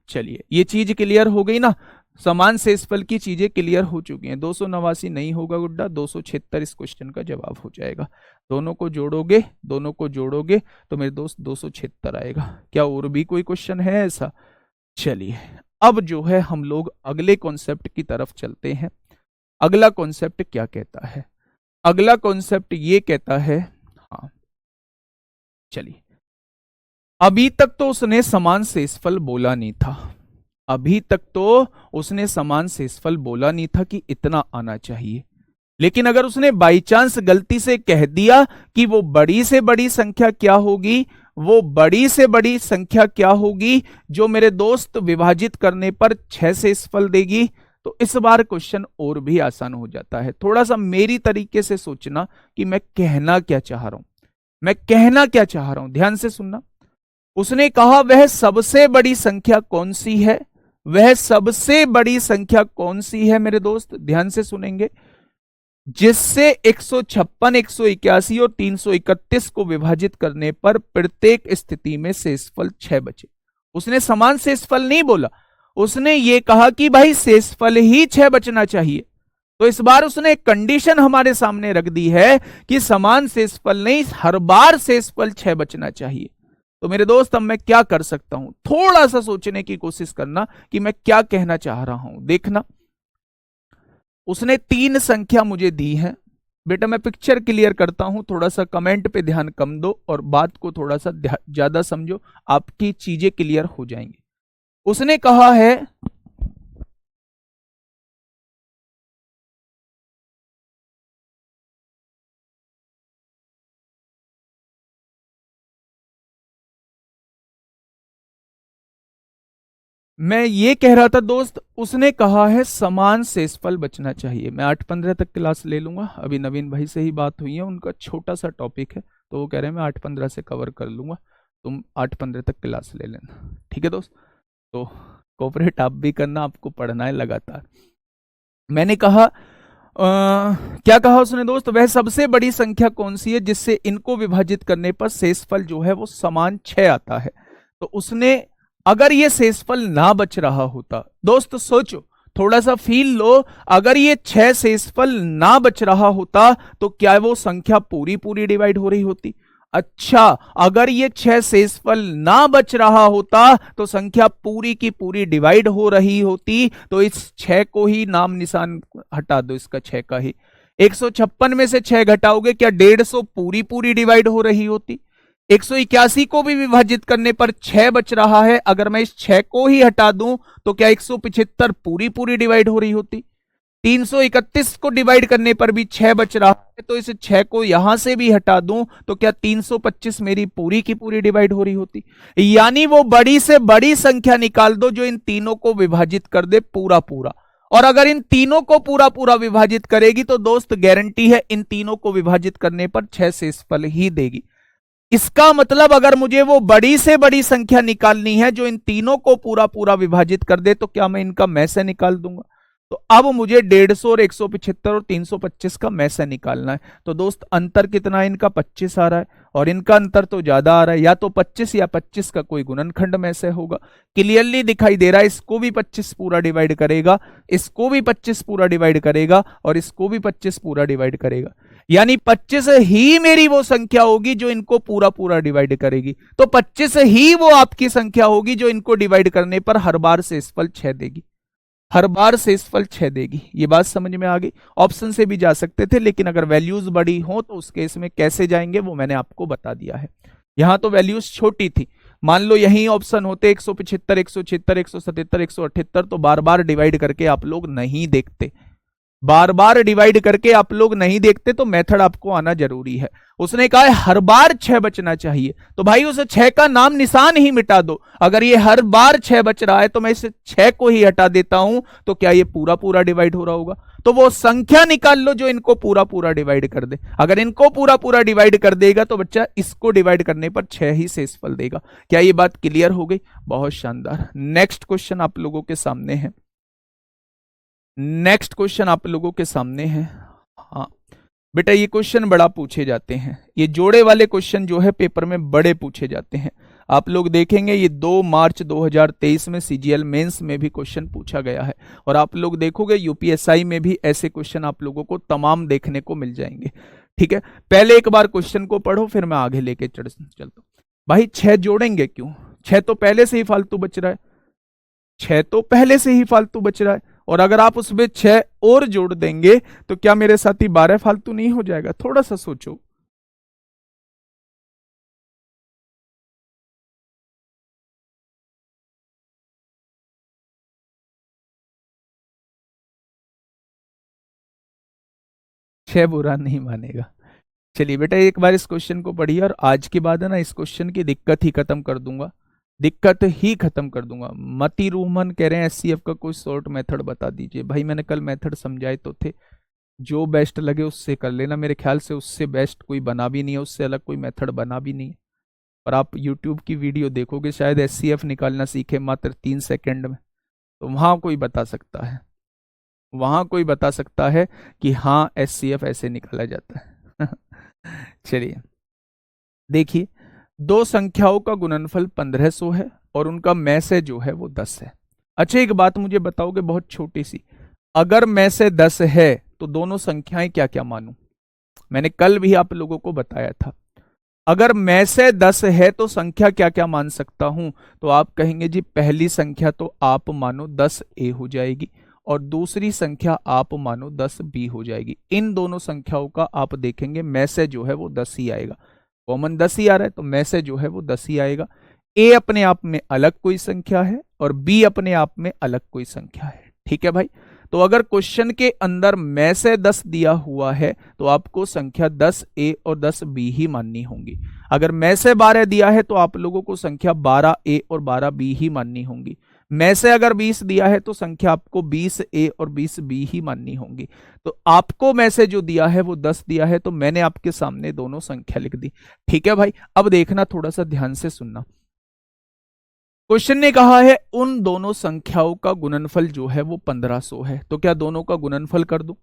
चलिए ये चीज क्लियर हो गई ना, समान शेषफल की चीजें क्लियर हो चुकी हैं। 289 नहीं होगा गुड्डा, 276 इस क्वेश्चन का जवाब हो जाएगा। दोनों को जोड़ोगे, दोनों को जोड़ोगे तो मेरे दोस्त 276 आएगा। क्या और भी कोई क्वेश्चन है ऐसा? चलिए अब जो है हम लोग अगले कॉन्सेप्ट की तरफ चलते हैं। अगला कॉन्सेप्ट क्या कहता है, अगला कॉन्सेप्ट ये कहता है, हाँ चलिए, अभी तक तो उसने समान शेषफल बोला नहीं था, अभी तक तो उसने समान शेषफल बोला नहीं था कि इतना आना चाहिए। लेकिन अगर उसने बाई चांस गलती से कह दिया कि वो बड़ी से बड़ी संख्या क्या होगी, वो बड़ी से बड़ी संख्या क्या होगी जो मेरे दोस्त विभाजित करने पर 6 शेषफल देगी, तो इस बार क्वेश्चन और भी आसान हो जाता है। थोड़ा सा मेरी तरीके से सोचना कि मैं कहना क्या चाह रहा हूं, मैं कहना क्या चाह रहा हूं, ध्यान से सुनना। उसने कहा वह सबसे बड़ी संख्या कौन सी है, वह सबसे बड़ी संख्या कौन सी है मेरे दोस्त, ध्यान से सुनेंगे, जिससे 156, 181 और 331 को विभाजित करने पर प्रत्येक स्थिति में शेषफल 6 बचे। उसने समान शेषफल नहीं बोला, उसने ये कहा कि भाई शेषफल ही 6 बचना चाहिए। तो इस बार उसने एक कंडीशन हमारे सामने रख दी है कि समान शेषफल नहीं, हर बार शेषफल 6 बचना चाहिए। तो मेरे दोस्त अब मैं क्या कर सकता हूं, थोड़ा सा सोचने की कोशिश करना कि मैं क्या कहना चाह रहा हूं। देखना, उसने 3 संख्या मुझे दी है। बेटा मैं पिक्चर क्लियर करता हूं, थोड़ा सा कमेंट पे ध्यान कम दो और बात को थोड़ा सा ज्यादा समझो, आपकी चीजें क्लियर हो जाएंगी। उसने कहा है मैं ये कह रहा था दोस्त, उसने कहा है समान शेषफल बचना चाहिए। मैं 8-15 तक क्लास ले लूंगा, अभी नवीन भाई से ही बात हुई है, उनका छोटा सा टॉपिक है तो वो कह रहे हैं मैं 8-15 से कवर कर लूंगा, तुम 8-15 तक क्लास ले लेना, ठीक है दोस्त। तो कोऑपरेट आप भी करना, आपको पढ़ना है लगातार। मैंने कहा क्या कहा उसने दोस्त, वह सबसे बड़ी संख्या कौन सी है जिससे इनको विभाजित करने पर शेषफल जो है वो समान 6 आता है। तो उसने, अगर ये शेषफल ना बच रहा होता, दोस्त सोचो, थोड़ा सा फील लो, अगर ये 6 शेषफल ना बच रहा होता तो क्या वो संख्या पूरी पूरी डिवाइड हो रही होती। अच्छा, अगर ये 6 शेषफल ना बच रहा होता तो संख्या पूरी की पूरी डिवाइड हो रही होती। तो इस 6 को ही नाम निशान हटा दो, इसका 6 का ही, 156 में से 6 घटाओगे, क्या 150 पूरी पूरी डिवाइड हो रही होती। 181 को भी विभाजित करने पर 6 बच रहा है, अगर मैं इस 6 को ही हटा दूं तो क्या 175 पूरी पूरी डिवाइड हो रही होती। 331 को डिवाइड करने पर भी 6 बच रहा है, तो इस 6 को यहां से भी हटा दूं तो क्या 325 मेरी पूरी की पूरी डिवाइड हो रही होती। यानी वो बड़ी से बड़ी संख्या निकाल दो जो इन तीनों को विभाजित कर दे पूरा पूरा, और अगर इन तीनों को पूरा पूरा विभाजित करेगी तो दोस्त गारंटी है इन तीनों को विभाजित करने पर 6 शेषफल ही देगी। इसका मतलब अगर मुझे वो बड़ी से बड़ी संख्या निकालनी है जो इन तीनों को पूरा पूरा विभाजित कर दे, तो क्या मैं इनका मैं से निकाल दूंगा। तो अब मुझे 150 और 175 और 325 का मैं से निकालना है। तो दोस्त अंतर कितना है, इनका 25 आ रहा है और इनका अंतर तो ज्यादा आ रहा है, या तो 25 या 25 का कोई गुणनखंड में से होगा। क्लियरली दिखाई दे रहा है, इसको भी 25 पूरा डिवाइड करेगा, इसको भी 25 पूरा डिवाइड करेगा और इसको भी 25 पूरा डिवाइड करेगा। यानी 25 ही मेरी वो संख्या होगी जो इनको पूरा पूरा डिवाइड करेगी। तो 25 ही वो आपकी संख्या होगी जो इनको डिवाइड करने पर हर बार शेषफल 6 देगी, हर बार शेषफल 6 देगी। ये बात समझ में आ गई। ऑप्शन से भी जा सकते थे, लेकिन अगर वैल्यूज बड़ी हो तो उस केस में कैसे जाएंगे वो मैंने आपको बता दिया है। यहां तो वैल्यूज छोटी थी, मान लो यही ऑप्शन होते 175, 176, 177, 178, तो बार बार डिवाइड करके आप लोग नहीं देखते, बार बार डिवाइड करके आप लोग नहीं देखते, तो मेथड आपको आना जरूरी है। उसने कहा है हर बार 6 बचना चाहिए, तो भाई उस 6 का नाम निशान ही मिटा दो। अगर ये हर बार 6 बच रहा है तो मैं इस 6 को ही हटा देता हूं, तो क्या ये पूरा पूरा डिवाइड हो रहा होगा। तो वो संख्या निकाल लो जो इनको पूरा पूरा डिवाइड कर दे। अगर इनको पूरा पूरा डिवाइड कर देगा तो बच्चा इसको डिवाइड करने पर 6 ही शेषफल देगा। क्या ये बात क्लियर हो गई? बहुत शानदार। नेक्स्ट क्वेश्चन आप लोगों के सामने है, नेक्स्ट क्वेश्चन आप लोगों के सामने है। हाँ बेटा, ये क्वेश्चन बड़ा पूछे जाते हैं, ये जोड़े वाले क्वेश्चन जो है पेपर में बड़े पूछे जाते हैं। आप लोग देखेंगे ये 2 मार्च 2023 में सीजीएल मेंस में भी क्वेश्चन पूछा गया है, और आप लोग देखोगे यूपीएसआई में भी ऐसे क्वेश्चन आप लोगों को तमाम देखने को मिल जाएंगे। ठीक है, पहले एक बार क्वेश्चन को पढ़ो, फिर मैं आगे लेके चलता हूं। भाई 6 जोड़ेंगे क्यों? 6 तो पहले से ही फालतू बच रहा है, 6 तो पहले से ही फालतू बच रहा है, और अगर आप उसमें 6 और जोड़ देंगे तो क्या मेरे साथी 12 फालतू नहीं हो जाएगा? थोड़ा सा सोचो। छह बुरा नहीं मानेगा। चलिए बेटा, एक बार इस क्वेश्चन को पढ़िए, और आज के बाद है ना इस क्वेश्चन की दिक्कत ही खत्म कर दूंगा। दिक्कत ही खत्म कर दूंगा। मती रूमन कह रहे हैं एचसीएफ का कोई शॉर्ट मेथड बता दीजिए। भाई मैंने कल मेथड समझाए तो थे, जो बेस्ट लगे उससे कर लेना। मेरे ख्याल से उससे बेस्ट कोई बना भी नहीं है, उससे अलग कोई मेथड बना भी नहीं है। और आप यूट्यूब की वीडियो देखोगे शायद एचसीएफ निकालना सीखे मात्र 3 सेकंड में, तो वहां कोई बता सकता है, वहां कोई बता सकता है कि हाँ एचसीएफ ऐसे निकाला जाता है। चलिए देखिए, दो संख्याओं का गुणनफल 1500 है और उनका में से जो है वो 10 है। अच्छा एक बात मुझे बताओगे बहुत छोटी सी, अगर में से 10 है तो दोनों संख्याएं क्या क्या मानूं? मैंने कल भी आप लोगों को बताया था, अगर में से 10 है तो संख्या क्या क्या मान सकता हूं? तो आप कहेंगे जी पहली संख्या तो आप मानो 10a हो जाएगी और दूसरी संख्या आप मानो 10b हो जाएगी। इन दोनों संख्याओं का आप देखेंगे में से जो है वो 10 ही आएगा, कॉमन 10 ही आ रहा है तो में से जो है वो 10 ही आएगा। ए अपने आप में अलग कोई संख्या है और बी अपने आप में अलग कोई संख्या है। ठीक है भाई, तो अगर क्वेश्चन के अंदर में से 10 दिया हुआ है तो आपको संख्या 10a और 10b ही माननी होंगी। अगर में से 12 दिया है तो आप लोगों को संख्या 12a और 12b ही माननी होंगी। में से अगर 20 दिया है तो संख्या आपको 20a और 20b ही माननी होंगी। तो आपको में से जो दिया है वो 10 दिया है, तो मैंने आपके सामने दोनों संख्या लिख दी। ठीक है भाई, अब देखना थोड़ा सा ध्यान से सुनना। क्वेश्चन ने कहा है उन दोनों संख्याओं का गुणनफल जो है वो 1500 है, तो क्या दोनों का गुणनफल कर दूं?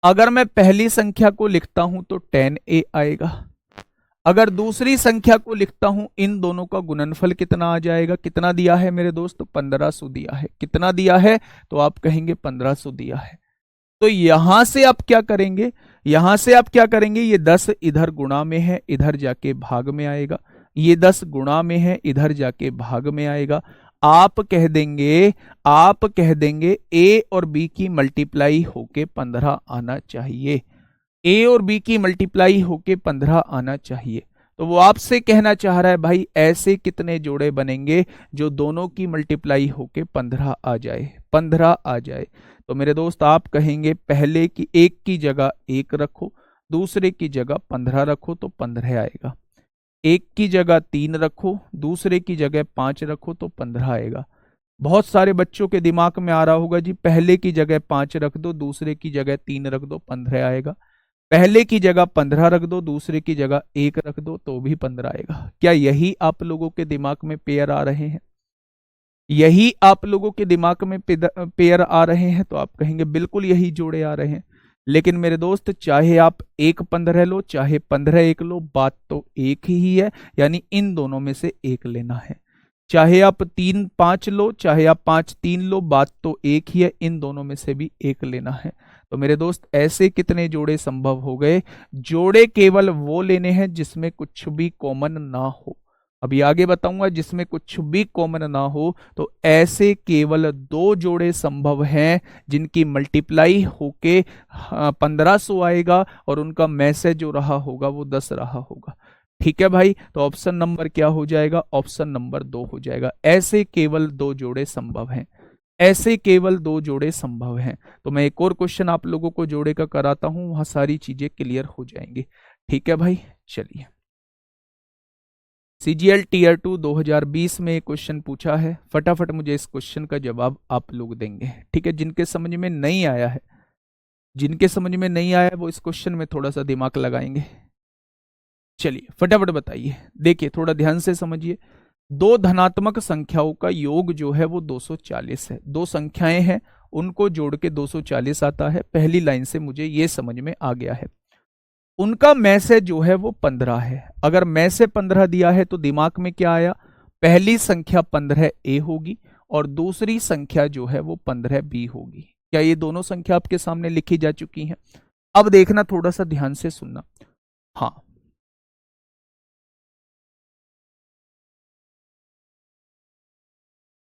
अगर मैं पहली संख्या को लिखता हूं तो 10a आएगा, अगर दूसरी संख्या को लिखता हूं इन दोनों का गुणनफल कितना आ जाएगा? कितना दिया है मेरे दोस्त? 1500 दिया है। कितना दिया है? तो आप कहेंगे 1500 दिया है। तो यहां से आप क्या करेंगे, यहां से आप क्या करेंगे, ये 10 इधर गुणा में है, इधर जाके भाग में आएगा, ये 10 गुणा में है, इधर जाके भाग में आएगा। आप कह देंगे ए और बी की मल्टीप्लाई होके 15 आना चाहिए, ए और बी की मल्टीप्लाई होके 15 आना चाहिए। तो वो आपसे कहना चाह रहा है भाई ऐसे कितने जोड़े बनेंगे जो दोनों की मल्टीप्लाई होके 15 आ जाए, 15 आ जाए। तो मेरे दोस्त आप कहेंगे पहले की एक की जगह 1 रखो, दूसरे की जगह 15 रखो तो 15 आएगा। एक की जगह 3 रखो, दूसरे की जगह 5 रखो तो 15 आएगा। बहुत सारे बच्चों के दिमाग में आ रहा होगा जी पहले की जगह 5 रख दो, दूसरे की जगह 3 रख दो, 15 आएगा। पहले की जगह 15 रख दो, दूसरे की जगह 1 रख दो तो भी 15 आएगा। क्या यही आप लोगों के दिमाग में पेयर आ रहे हैं? यही आप लोगों के दिमाग में पेयर आ रहे हैं? तो आप कहेंगे बिल्कुल यही जोड़े आ रहे हैं। लेकिन मेरे दोस्त चाहे आप 1 15 लो चाहे 15 1 लो, बात तो एक ही है, यानी इन दोनों में से एक लेना है। चाहे आप 3 5 लो चाहे आप 5 3 लो, बात तो एक ही है, इन दोनों में से भी एक लेना है। तो मेरे दोस्त ऐसे कितने जोड़े संभव हो गए? जोड़े केवल वो लेने हैं जिसमें कुछ भी कॉमन ना हो। अभी आगे बताऊंगा जिसमें कुछ भी कॉमन ना हो। तो ऐसे केवल 2 जोड़े संभव हैं जिनकी मल्टीप्लाई होके 1500 आएगा और उनका मैसेज जो रहा होगा वो 10 रहा होगा। ठीक है भाई, तो ऑप्शन नंबर क्या हो जाएगा? ऑप्शन नंबर 2 हो जाएगा। ऐसे केवल 2 जोड़े संभव हैं, ऐसे केवल 2 जोड़े संभव हैं। तो मैं एक और क्वेश्चन आप लोगों को जोड़े का कराता हूं, वहां सारी चीजें क्लियर हो जाएंगी। ठीक है भाई, चलिए सीजीएल टीयर 2 2020 में एक क्वेश्चन पूछा है, फटाफट मुझे इस क्वेश्चन का जवाब आप लोग देंगे। ठीक है, जिनके समझ में नहीं आया है, जिनके समझ में नहीं आया है वो इस क्वेश्चन में थोड़ा सा दिमाग लगाएंगे। चलिए फटाफट बताइए, देखिए थोड़ा ध्यान से समझिए। दो धनात्मक संख्याओं का योग जो है वो 240 है। दो संख्याएं हैं उनको जोड़ के 240 आता है। पहली लाइन से मुझे ये समझ में आ गया है। उनका में से जो है वो 15 है। अगर में से 15 दिया है तो दिमाग में क्या आया? पहली संख्या 15a होगी और दूसरी संख्या जो है वो 15b होगी। क्या ये दोनों संख्या आपके सामने लिखी जा चुकी हैं? अब देखना, थोड़ा सा ध्यान से सुनना। हाँ,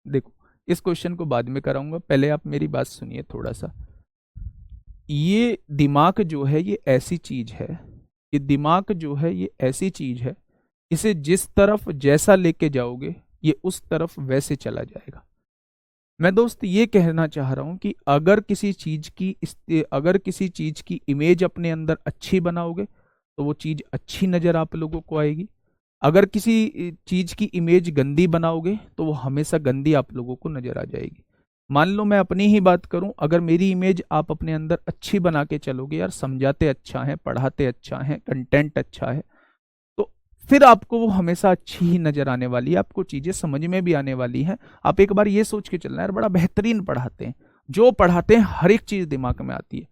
देखो इस क्वेश्चन को बाद में कराऊंगा, पहले आप मेरी बात सुनिए थोड़ा सा। ये दिमाग जो है ये ऐसी चीज है, ये दिमाग जो है ये ऐसी चीज है, इसे जिस तरफ जैसा लेके जाओगे ये उस तरफ वैसे चला जाएगा। मैं दोस्त ये कहना चाह रहा हूं कि अगर किसी चीज की इमेज अपने अंदर अच्छी बनाओगे तो वो चीज अच्छी नजर आप लोगों को आएगी। अगर किसी चीज की इमेज गंदी बनाओगे तो वो हमेशा गंदी आप लोगों को नजर आ जाएगी। मान लो मैं अपनी ही बात करूं, अगर मेरी इमेज आप अपने अंदर अच्छी बना के चलोगे, यार समझाते अच्छा है, पढ़ाते अच्छा है, कंटेंट अच्छा है, तो फिर आपको वो हमेशा अच्छी ही नजर आने वाली है, आपको चीजें समझ में भी आने वाली हैं। आप एक बार ये सोच के चलना, यार बड़ा बेहतरीन पढ़ाते हैं, जो पढ़ाते हैं हर एक चीज दिमाग में आती है।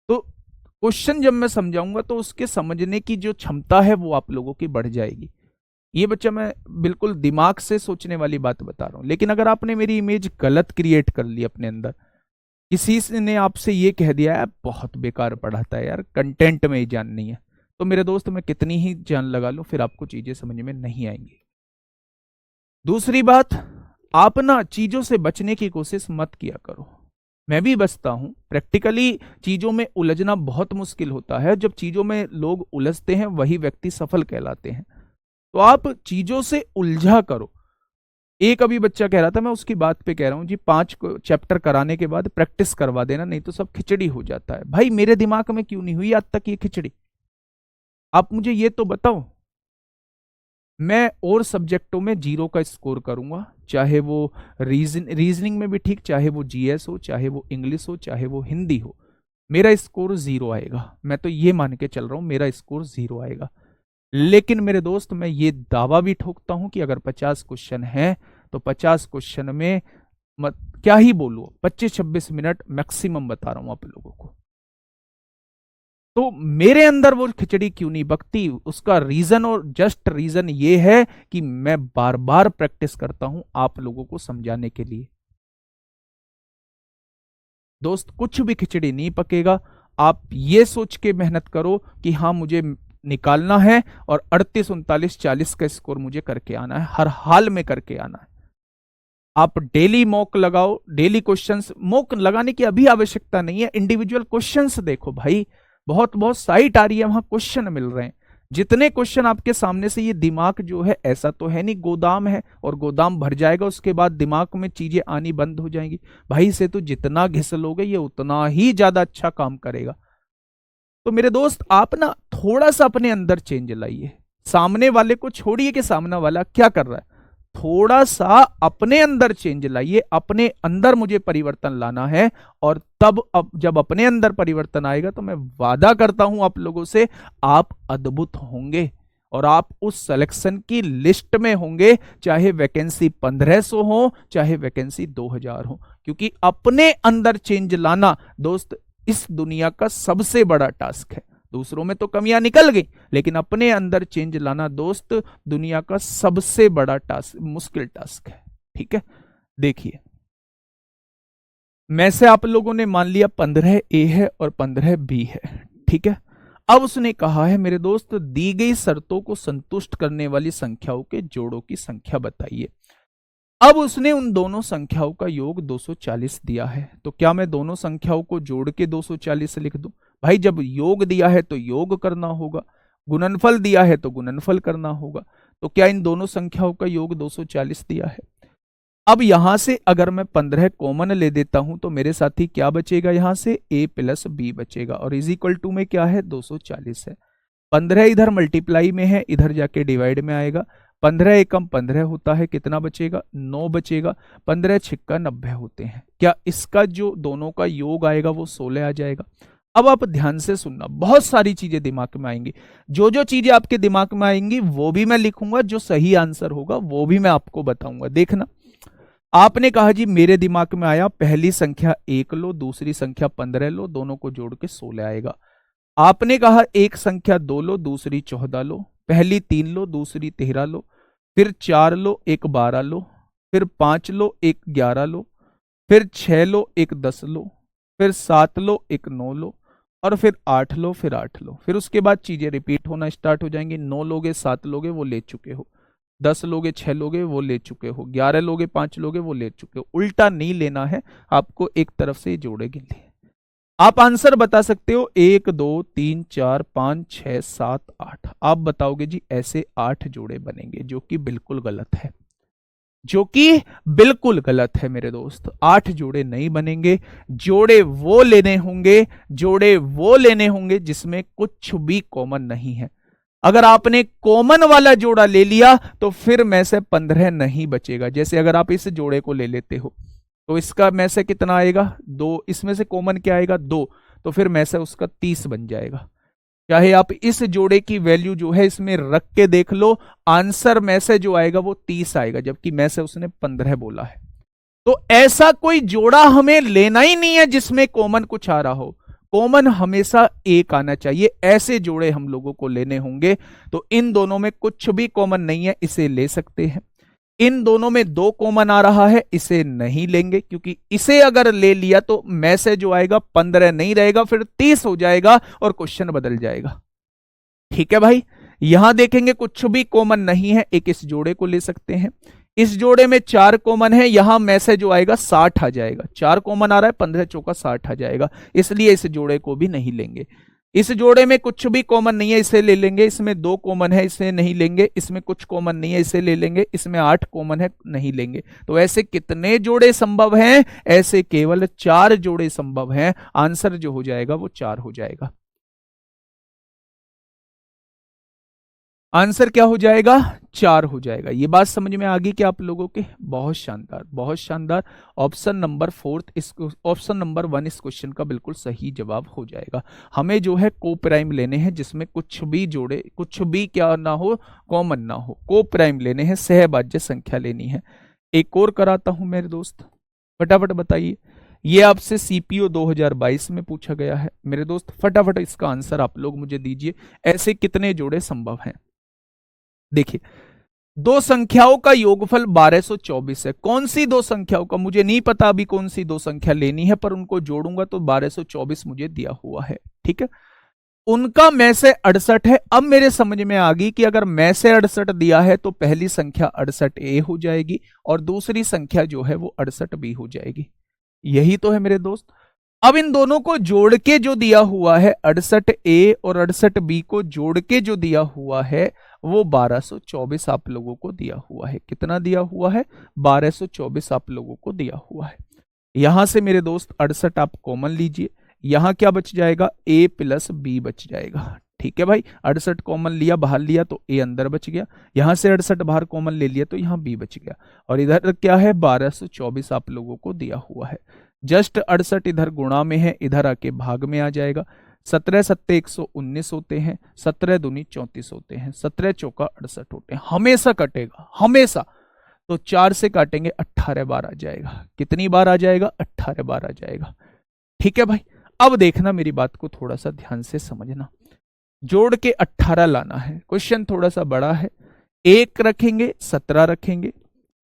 तो क्वेश्चन जब मैं समझाऊंगा तो उसके समझने की जो क्षमता है वो आप लोगों की बढ़ जाएगी। ये बच्चा मैं बिल्कुल दिमाग से सोचने वाली बात बता रहा हूं। लेकिन अगर आपने मेरी इमेज गलत क्रिएट कर ली अपने अंदर, किसी ने आपसे ये कह दिया है बहुत बेकार पढ़ाता है यार, कंटेंट में ही जान नहीं है, तो मेरे दोस्त मैं कितनी ही जान लगा लूं फिर आपको चीजें समझ में नहीं आएंगी। दूसरी बात, आप ना चीजों से बचने की कोशिश मत किया करो। मैं भी बचता हूं, प्रैक्टिकली चीजों में उलझना बहुत मुश्किल होता है। जब चीजों में लोग उलझते हैं वही व्यक्ति सफल कहलाते हैं। तो आप चीजों से उलझा करो। एक अभी बच्चा कह रहा था, मैं उसकी बात पे कह रहा हूं जी, 5 चैप्टर कराने के बाद प्रैक्टिस करवा देना, नहीं तो सब खिचड़ी हो जाता है। भाई मेरे दिमाग में क्यों नहीं हुई आज तक ये खिचड़ी, आप मुझे ये तो बताओ। मैं और सब्जेक्टों में 0 का स्कोर करूंगा, चाहे वो रीजनिंग में भी ठीक, चाहे वो जीएस हो, चाहे वो इंग्लिश हो, चाहे वो हिंदी हो, मेरा स्कोर 0 आएगा। मैं तो ये मान के चल रहा हूं मेरा स्कोर 0 आएगा। लेकिन मेरे दोस्त मैं ये दावा भी ठोकता हूं कि अगर 50 क्वेश्चन है तो 50 क्वेश्चन में क्या ही बोलूं, 25-26 मिनट मैक्सिमम बता रहा हूं आप लोगों को। तो मेरे अंदर वो खिचड़ी क्यों नहीं पकती, उसका रीजन और जस्ट रीजन ये है कि मैं बार बार प्रैक्टिस करता हूं आप लोगों को समझाने के लिए। दोस्त कुछ भी खिचड़ी नहीं पकेगा, आप ये सोच के मेहनत करो कि हाँ मुझे निकालना है और 38, 39, 40 का स्कोर मुझे करके आना है, हर हाल में करके आना है। आप डेली मॉक लगाओ, डेली क्वेश्चंस। मॉक लगाने की अभी आवश्यकता नहीं है, इंडिविजुअल क्वेश्चंस देखो भाई, बहुत बहुत साइट आ रही है, वहां क्वेश्चन मिल रहे हैं। जितने क्वेश्चन आपके सामने से, ये दिमाग जो है ऐसा तो है नहीं गोदाम है और गोदाम भर जाएगा उसके बाद दिमाग में चीजें आनी बंद हो जाएंगी। भाई से तो जितना घिस लोगे ये उतना ही ज्यादा अच्छा काम करेगा। तो मेरे दोस्त आप ना थोड़ा सा अपने अंदर चेंज लाइए। सामने वाले को छोड़िए कि सामने वाला क्या कर रहा है, थोड़ा सा अपने अंदर चेंज लाइए। अपने अंदर मुझे परिवर्तन लाना है, और तब अब जब अपने अंदर परिवर्तन आएगा तो मैं वादा करता हूं आप लोगों से, आप अद्भुत होंगे और आप उस सिलेक्शन की लिस्ट में होंगे, चाहे वैकेंसी 1500 हो, चाहे वैकेंसी 2000 हो। क्योंकि अपने अंदर चेंज लाना दोस्त इस दुनिया का सबसे बड़ा टास्क है। दूसरों में तो कमियां निकल गई, लेकिन अपने अंदर चेंज लाना दोस्त दुनिया का सबसे बड़ा टास्क, मुश्किल टास्क है। ठीक है, देखिए में से आप लोगों ने मान लिया 15A है और 15B है। ठीक है, अब उसने कहा है मेरे दोस्त दी गई शर्तों को संतुष्ट करने वाली संख्याओं के जोड़ों की संख्या बताइए। अब उसने उन दोनों संख्याओं का योग 240 दिया है, तो क्या मैं दोनों संख्याओं को जोड़ के 240 लिख दूं? भाई जब योग दिया है तो योग करना होगा, गुणनफल दिया है तो गुणनफल करना होगा। तो क्या इन दोनों संख्याओं का योग 240 दिया है? अब यहां से अगर मैं 15 कॉमन ले देता हूं तो मेरे साथी क्या बचेगा, यहां से a + b बचेगा, और इज इक्वल टू में क्या है 240 है। 15 इधर मल्टीप्लाई में है, इधर जाके डिवाइड में आएगा। 15 एकम 15 होता है, कितना बचेगा 9 बचेगा। 15 छिक्का 90 होते हैं। क्या इसका जो दोनों का योग आएगा वो 16 आ जाएगा? अब आप ध्यान से सुनना, बहुत सारी चीजें दिमाग में आएंगी। जो जो चीजें आपके दिमाग में आएंगी वो भी मैं लिखूंगा, जो सही आंसर होगा वो भी मैं आपको बताऊंगा। देखना, आपने कहा जी मेरे दिमाग में आया पहली संख्या 1 लो, दूसरी संख्या 15 लो, दोनों को जोड़ के 16 आएगा। आपने कहा एक संख्या 2 लो, दूसरी 14 लो, पहली 3 लो, दूसरी 13 लो, फिर 4 लो, एक 12 लो, फिर 5 लो, एक 11 लो, फिर 6 लो, एक 10 लो, फिर 7 लो, एक 9 लो, और फिर 8 लो, फिर 8 लो। फिर उसके बाद चीजें रिपीट होना स्टार्ट हो जाएंगी। 9 लोगे, 7 लोगे, वो ले चुके हो। 10 लोगे, 6 लोगे, वो ले चुके हो। 11 लोगे, 5 लोगे, वो ले चुके हो। उल्टा नहीं लेना है आपको, एक तरफ से जोड़े गिनने। आप आंसर बता सकते हो 1 2 3 4 5 6 7 8। आप बताओगे जी ऐसे 8 जोड़े बनेंगे, जो कि बिल्कुल गलत है, जो कि बिल्कुल गलत है मेरे दोस्त। 8 जोड़े नहीं बनेंगे। जोड़े वो लेने होंगे, जोड़े वो लेने होंगे जिसमें कुछ भी कॉमन नहीं है। अगर आपने कॉमन वाला जोड़ा ले लिया तो फिर में से 15 नहीं बचेगा। जैसे अगर आप इस जोड़े को ले लेते हो तो इसका में से कितना आएगा 2, इसमें से कॉमन क्या आएगा 2, तो फिर में से उसका 30 बन जाएगा। चाहे आप इस जोड़े की वैल्यू जो है इसमें रख के देख लो, आंसर में से जो आएगा वो 30 आएगा, जबकि में से उसने 15 बोला है। तो ऐसा कोई जोड़ा हमें लेना ही नहीं है जिसमें कॉमन कुछ आ रहा हो, कॉमन हमेशा एक आना चाहिए। ऐसे जोड़े हम लोगों को लेने होंगे। तो इन दोनों में कुछ भी कॉमन नहीं है, इसे ले सकते हैं। इन दोनों में 2 कॉमन आ रहा है, इसे नहीं लेंगे, क्योंकि इसे अगर ले लिया तो में से जो आएगा 15 नहीं रहेगा, फिर 30 हो जाएगा और क्वेश्चन बदल जाएगा। ठीक है भाई, यहां देखेंगे कुछ भी कॉमन नहीं है, एक इस जोड़े को ले सकते हैं। इस जोड़े में 4 कॉमन है, यहां में से जो आएगा 60 आ जाएगा। 4 कॉमन आ रहा है, 15 चौका 60 आ जाएगा, इसलिए इस जोड़े को भी नहीं लेंगे। इस जोड़े में कुछ भी कॉमन नहीं है, इसे ले लेंगे। इसमें 2 कॉमन है, इसे नहीं लेंगे। इसमें कुछ कॉमन नहीं है, इसे ले लेंगे। इसमें 8 कॉमन है, नहीं लेंगे। तो ऐसे कितने जोड़े संभव हैं? ऐसे केवल 4 जोड़े संभव हैं। आंसर जो हो जाएगा वो 4 हो जाएगा। आंसर क्या हो जाएगा? 4 हो जाएगा। ये बात समझ में आ गई क्या आप लोगों के? बहुत शानदार, बहुत शानदार। ऑप्शन नंबर 1 इस क्वेश्चन का बिल्कुल सही जवाब हो जाएगा। हमें जो है को प्राइम लेने हैं जिसमें कुछ भी जोड़े, कुछ भी क्या ना हो, कॉमन ना हो। को प्राइम लेने हैं, सहभाज्य संख्या लेनी है। एक और कराता हूं मेरे दोस्त, फटाफट बताइए। ये आपसे सीपीओ 2022 में पूछा गया है मेरे दोस्त। फटाफट इसका आंसर आप लोग मुझे दीजिए। ऐसे कितने जोड़े संभव हैं? देखिए, 2 संख्याओं का योगफल 1224 है। कौन सी 2 संख्याओं का मुझे नहीं पता अभी, कौन सी 2 संख्या लेनी है, पर उनको जोड़ूंगा तो 1224 मुझे दिया हुआ है। ठीक है, उनका में से 68 है। अब मेरे समझ में आ गई कि अगर में से 68 दिया है तो पहली संख्या 68A हो जाएगी और दूसरी संख्या जो है वो 68B हो जाएगी। यही तो है मेरे दोस्त। अब इन दोनों को जोड़ के जो दिया हुआ है 68A और 68B को जोड़ के जो दिया हुआ है वो 1224 आप लोगों को दिया हुआ है। कितना दिया हुआ है? 1224 आप लोगों को दिया हुआ है। यहां से मेरे दोस्त 68 आप कॉमन लीजिए। यहां क्या बच जाएगा? A प्लस B बच जाएगा। ठीक है भाई, 68 कॉमन लिया, बाहर लिया तो A अंदर बच गया। यहां से 68 बाहर कॉमन ले लिया तो यहां B बच गया। और इधर क्या है? 1224 आप लोगों को दिया हुआ है। जस्ट 68 इधर गुणा में है, इधर आके भाग में आ जाएगा। 17 सत्ते 119 होते हैं, 17 दूनी 34 होते हैं, 17 चौका 68 होते हैं। हमेशा कटेगा, हमेशा। तो 4 से काटेंगे 18 बार आ जाएगा। कितनी बार आ जाएगा? 18 बार आ जाएगा। ठीक है भाई, अब देखना, मेरी बात को थोड़ा सा ध्यान से समझना। जोड़ के 18 लाना है। क्वेश्चन थोड़ा सा बड़ा है। 1 रखेंगे 17 रखेंगे,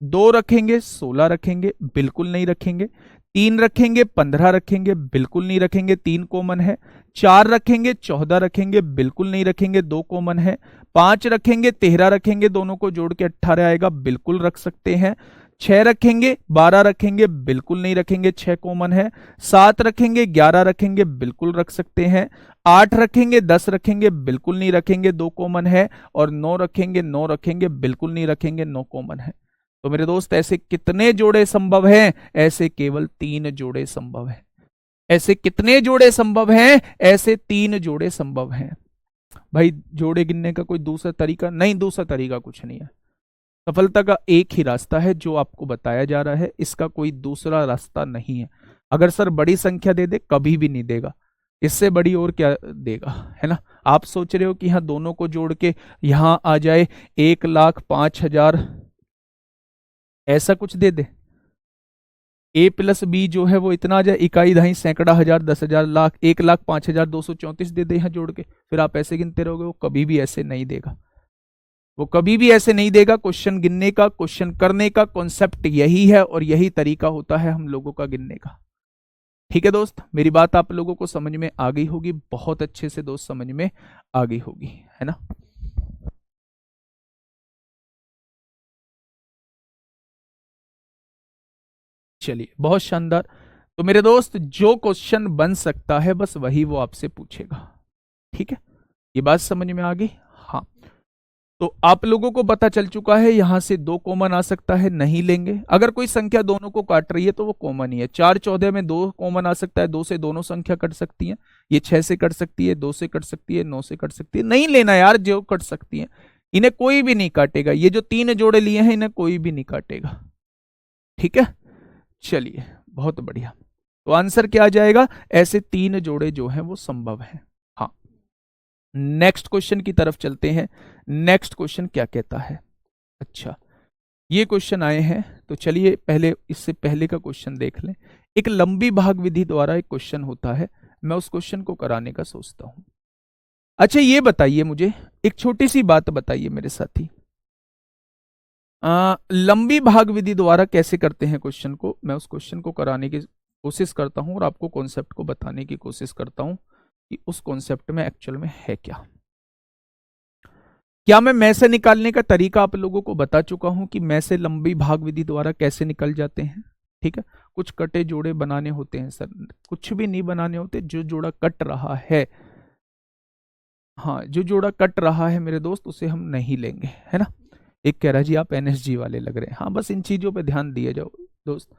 2 रखेंगे 16 रखेंगे, बिल्कुल नहीं रखेंगे। 3 रखेंगे 15 रखेंगे, बिल्कुल नहीं रखेंगे, 3 कॉमन है। 4 रखेंगे 14 रखेंगे, बिल्कुल नहीं रखेंगे, 2 कॉमन है। 5 रखेंगे 13 रखेंगे, दोनों को जोड़ के 18 आएगा, बिल्कुल रख सकते हैं। 6 रखेंगे 12 रखेंगे, बिल्कुल नहीं रखेंगे, 6 कॉमन है। 7 रखेंगे 11 रखेंगे, बिल्कुल रख सकते हैं। 8 रखेंगे 10 रखेंगे, बिल्कुल नहीं रखेंगे, 2 कॉमन है। और 9 रखेंगे 9 रखेंगे, बिल्कुल नहीं रखेंगे, 9 कॉमन है। तो मेरे दोस्त ऐसे कितने जोड़े संभव हैं? ऐसे केवल 3 जोड़े संभव हैं। ऐसे कितने जोड़े संभव हैं? ऐसे 3 जोड़े संभव हैं। भाई जोड़े गिनने का कोई दूसरा तरीका नहीं, दूसरा तरीका कुछ नहीं है। सफलता का एक ही रास्ता है जो आपको बताया जा रहा है, इसका कोई दूसरा रास्ता नहीं है। अगर सर बड़ी संख्या दे दे, कभी भी नहीं देगा। इससे बड़ी और क्या देगा, है ना? आप सोच रहे हो कि यहां दोनों को जोड़ के यहां आ जाए 1,05,000, ऐसा कुछ दे दे। A प्लस बी जो है वो इतना आ जाए, इकाई दहाई सैकड़ा हजार 10,000 लाख 1,05,234 दे दे यहां जोड़ के, फिर आप ऐसे गिनते रहोगे। वो कभी भी ऐसे नहीं देगा, वो कभी भी ऐसे नहीं देगा। क्वेश्चन गिनने का, क्वेश्चन करने का कॉन्सेप्ट यही है और यही तरीका होता है हम लोगों का गिनने का। ठीक है दोस्त, मेरी बात आप लोगों को समझ में आ गई होगी, बहुत अच्छे से दोस्त समझ में आ गई होगी, है ना? चलिए, बहुत शानदार। तो मेरे दोस्त जो क्वेश्चन बन सकता है बस वही वो आपसे पूछेगा। ठीक है, ये बात समझ में आ गई? हाँ। तो आप लोगों को पता चल चुका है यहां से 2 कॉमन आ सकता है, नहीं लेंगे। अगर कोई संख्या दोनों को काट रही है तो वो कॉमन ही है। 4/14 में 2 कॉमन आ सकता है, 2 से दोनों संख्या कट सकती है। ये 6 से कट सकती है, 2 से कट सकती है, 9 से कट सकती है। नहीं लेना यार, जो कट सकती है इन्हें कोई भी नहीं काटेगा। ये जो 3 जोड़े लिए हैं इन्हें कोई भी नहीं काटेगा। ठीक है, चलिए बहुत बढ़िया। तो आंसर क्या आ जाएगा? ऐसे 3 जोड़े जो हैं वो संभव है। हाँ, नेक्स्ट क्वेश्चन की तरफ चलते हैं। नेक्स्ट क्वेश्चन क्या कहता है? अच्छा, ये क्वेश्चन आए हैं तो चलिए पहले इससे पहले का क्वेश्चन देख लें। एक लंबी भाग विधि द्वारा एक क्वेश्चन होता है, मैं उस क्वेश्चन को कराने का सोचता हूं। अच्छा ये बताइए मुझे, एक छोटी सी बात बताइए मेरे साथी, लंबी भाग विधि द्वारा कैसे करते हैं क्वेश्चन को? मैं उस क्वेश्चन को कराने की कोशिश करता हूं और आपको कॉन्सेप्ट को बताने की कोशिश करता हूं कि उस कॉन्सेप्ट में एक्चुअल में है क्या। क्या मैं से निकालने का तरीका आप लोगों को बता चुका हूं कि मैं से लंबी भाग विधि द्वारा कैसे निकल जाते हैं? ठीक है, कुछ कटे जोड़े बनाने होते हैं सर, कुछ भी नहीं बनाने होते। जो जोड़ा कट रहा है, हाँ जो जोड़ा कट रहा है मेरे दोस्त, उसे हम नहीं लेंगे, है ना। एक कह रहा जी आप एनएसजी वाले लग रहे हैं। हाँ बस इन चीजों पे ध्यान दिए जाओ दोस्त,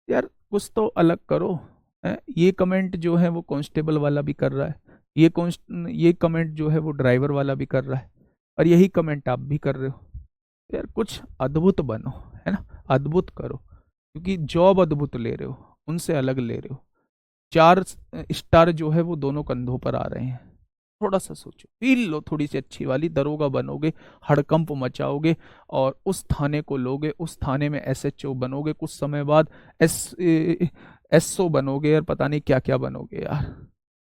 यार कुछ तो अलग करो। ये कमेंट जो है वो कांस्टेबल वाला भी कर रहा है, ये कमेंट जो है वो ड्राइवर वाला भी कर रहा है, और यही कमेंट आप भी कर रहे हो। यार कुछ अद्भुत बनो, है ना, अद्भुत करो, क्योंकि जॉब अद्भुत ले रहे हो, उनसे अलग ले रहे हो। 4 स्टार जो है वो दोनों कंधों पर आ रहे हैं। थोड़ा सा सोचो, फील लो थोड़ी सी अच्छी वाली। दरोगा बनोगे, हड़कंप मचाओगे और उस थाने को लोगे, उस थाने में एसएचओ बनोगे, कुछ समय बाद एसओ बनोगे, और पता नहीं क्या क्या बनोगे यार।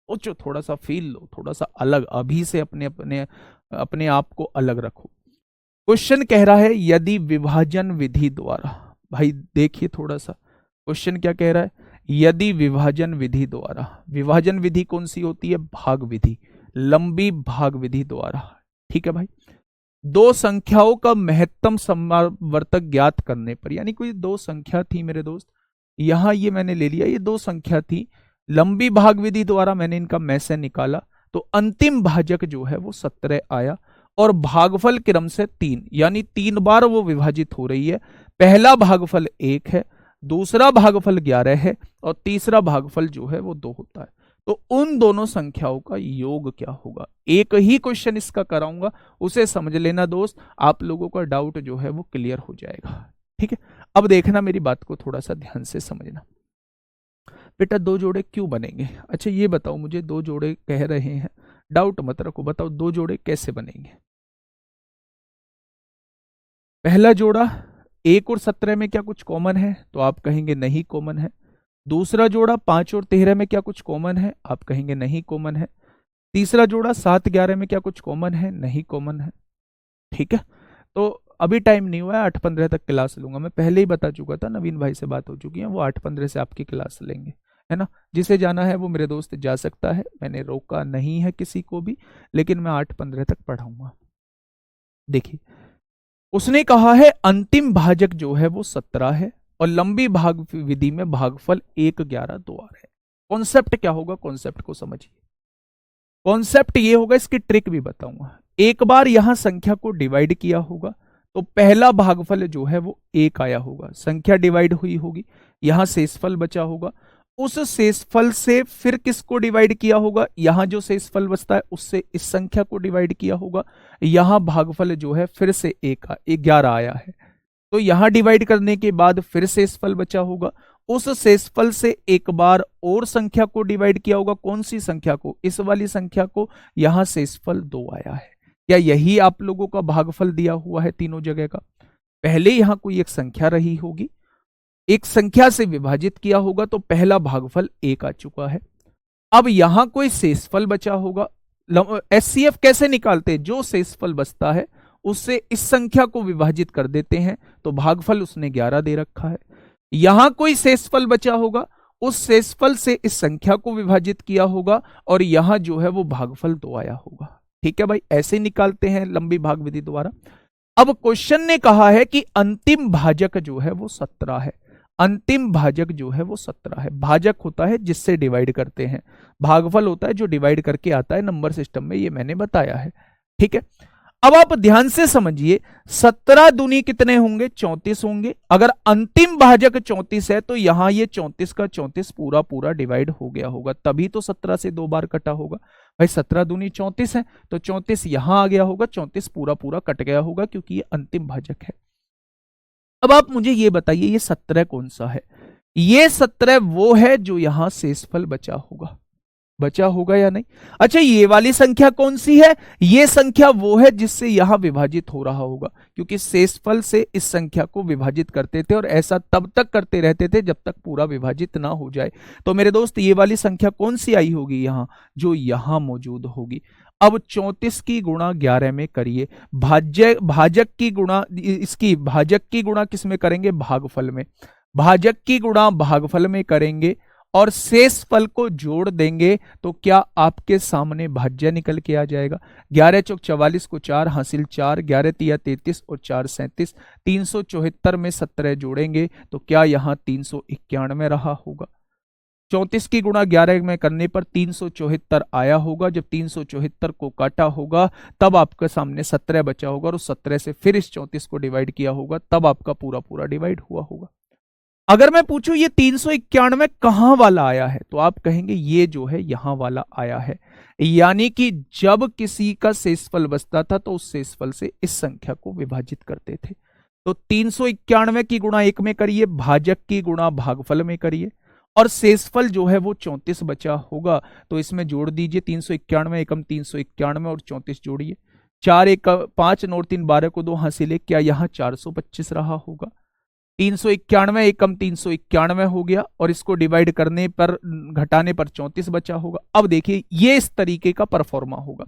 सोचो, थोड़ा सा फील लो, थोड़ा सा अलग, अभी से अपने अपने अपने आप को अलग रखो। क्वेश्चन कह रहा है यदि विभाजन विधि द्वारा, भाई देखिए थोड़ा सा क्वेश्चन क्या कह रहा है। यदि विभाजन विधि द्वारा, विभाजन विधि कौन सी होती है? भाग विधि, लंबी भाग विधि द्वारा। ठीक है भाई, 2 संख्याओं का महत्तम समावर्तक ज्ञात करने पर, यानी कोई 2 संख्या थी मेरे दोस्त, यहां ये मैंने ले लिया, ये 2 संख्या थी, लंबी भाग विधि द्वारा मैंने इनका मैसे निकाला, तो अंतिम भाजक जो है वो 17 आया, और भागफल क्रम से 3, यानी 3 बार वो विभाजित हो रही है। पहला भागफल 1 है, दूसरा भागफल 11 है, और तीसरा भागफल जो है वो 2 होता है। तो उन दोनों संख्याओं का योग क्या होगा? एक ही क्वेश्चन इसका कराऊंगा, उसे समझ लेना दोस्त, आप लोगों का डाउट जो है वो क्लियर हो जाएगा। ठीक है, अब देखना मेरी बात को थोड़ा सा ध्यान से समझना। बेटा 2 जोड़े क्यों बनेंगे? अच्छा ये बताओ मुझे, 2 जोड़े कह रहे हैं, डाउट मत रखो, बताओ 2 जोड़े कैसे बनेंगे? पहला जोड़ा 1 और 17 में क्या कुछ कॉमन है? तो आप कहेंगे नहीं कॉमन है। दूसरा जोड़ा 5 और 13 में क्या कुछ कॉमन है? आप कहेंगे नहीं कॉमन है। तीसरा जोड़ा 7-11 में क्या कुछ कॉमन है? नहीं कॉमन है। ठीक है, तो अभी टाइम नहीं हुआ है, 8-15 तक क्लास लूंगा। मैं पहले ही बता चुका था, नवीन भाई से बात हो चुकी है, वो 8-15 से आपकी क्लास लेंगे, है ना। जिसे जाना है वो मेरे दोस्त जा सकता है, मैंने रोका नहीं है किसी को भी, लेकिन मैं 8-15 तक पढ़ाऊंगा। देखिए उसने कहा है अंतिम भाजक जो है वो 17 है, और लंबी भाग विधि में भागफल 1-11 2 आ रहे हैं। कॉन्सेप्ट क्या होगा? कॉन्सेप्ट को समझिए। कॉन्सेप्ट ये होगा, इसकी ट्रिक भी बताऊंगा। एक बार यहां संख्या को डिवाइड किया होगा तो पहला भागफल जो है वो 1 आया होगा, संख्या डिवाइड हुई होगी, यहां शेषफल बचा होगा, उस शेषफल से फिर किसको डिवाइड किया होगा? यहां जो शेषफल बचता है उससे इस संख्या को डिवाइड किया होगा, यहां भागफल जो है फिर से 11 आया है, तो यहां डिवाइड करने के बाद फिर शेषफल बचा होगा, उस शेषफल से एक बार और संख्या को डिवाइड किया होगा। कौन सी संख्या को? इस वाली संख्या को। यहां शेषफल 2 आया है। क्या यही आप लोगों का भागफल दिया हुआ है तीनों जगह का? पहले यहां कोई एक संख्या रही होगी, एक संख्या से विभाजित किया होगा, तो पहला भागफल 1 आ चुका है। अब यहां कोई शेषफल बचा होगा। एचसीएफ कैसे निकालते हैं? जो शेषफल बचता है उससे इस संख्या को विभाजित कर देते हैं, तो भागफल उसने 11 दे रखा है। यहां कोई शेषफल बचा होगा, उस शेषफल से इस संख्या को विभाजित किया होगा, और यहां जो है वो भागफल 2 आया होगा। ठीक है भाई, ऐसे निकालते हैं लंबी भाग विधि द्वारा। अब क्वेश्चन ने कहा है कि अंतिम भाजक जो है वो 17 है। अंतिम भाजक जो है वो 17 है। भाजक होता है जिससे डिवाइड करते हैं, भागफल होता है जो डिवाइड करके आता है नंबर सिस्टम में, ये मैंने बताया है। ठीक है, अब आप ध्यान से समझिए, 17 दूनी कितने होंगे, 34 होंगे। अगर अंतिम भाजक 34 है तो यहां ये 34 का 34 पूरा पूरा डिवाइड हो गया होगा, तभी तो 17 से 2 बार कटा होगा। भाई 17 दूनी 34 है तो 34 यहां आ गया होगा, 34 पूरा पूरा कट गया होगा क्योंकि ये अंतिम भाजक है। अब आप मुझे ये बताइए, ये 17 कौन सा है? ये 17 वो है जो यहां शेषफल बचा होगा, बचा होगा या नहीं? अच्छा, ये वाली संख्या कौन सी है? ये संख्या वो है जिससे यहां विभाजित हो रहा होगा, क्योंकि शेषफल से इस संख्या को विभाजित करते थे और ऐसा तब तक करते रहते थे जब तक पूरा विभाजित ना हो जाए। तो मेरे दोस्त, ये वाली संख्या कौन सी आई होगी यहां, जो यहां मौजूद होगी। अब 34 की गुणा 11 में करिए, भाजक की गुणा, इसकी भाजक की गुणा किस में करेंगे, भागफल में। भाजक की गुणा भागफल में करेंगे और शेष फल को जोड़ देंगे तो क्या आपके सामने भाज्य निकल के आ जाएगा। 11 चौक 44 को 4 हासिल 4, 11 तिया 33 और 4 37, 374 में 17 जोड़ेंगे तो क्या यहाँ 391 रहा होगा। 34 की गुणा 11 में करने पर 374 आया होगा। जब 374 को काटा होगा तब आपके सामने 17 बचा होगा और उस 17 से फिर इस 34 को डिवाइड किया होगा, तब आपका पूरा पूरा डिवाइड हुआ होगा। अगर मैं पूछूं ये 391 कहां वाला आया है, तो आप कहेंगे ये जो है यहां वाला आया है। यानी कि जब किसी का शेषफल बचता था तो उस शेषफल से इस संख्या को विभाजित करते थे। तो 391 की गुणा 1 में करिए, भाजक की गुणा भागफल में करिए और शेषफल जो है वो 34 बचा होगा, तो इसमें जोड़ दीजिए 391 एकम 391 और 34 जोड़िए। 4 एक 5 9 3 12 को 2 हासिल, क्या यहां 425 रहा होगा। 391 एकम 391 हो गया और इसको डिवाइड करने पर, घटाने पर 34 बचा होगा। अब देखिए ये इस तरीके का परफॉर्मा होगा।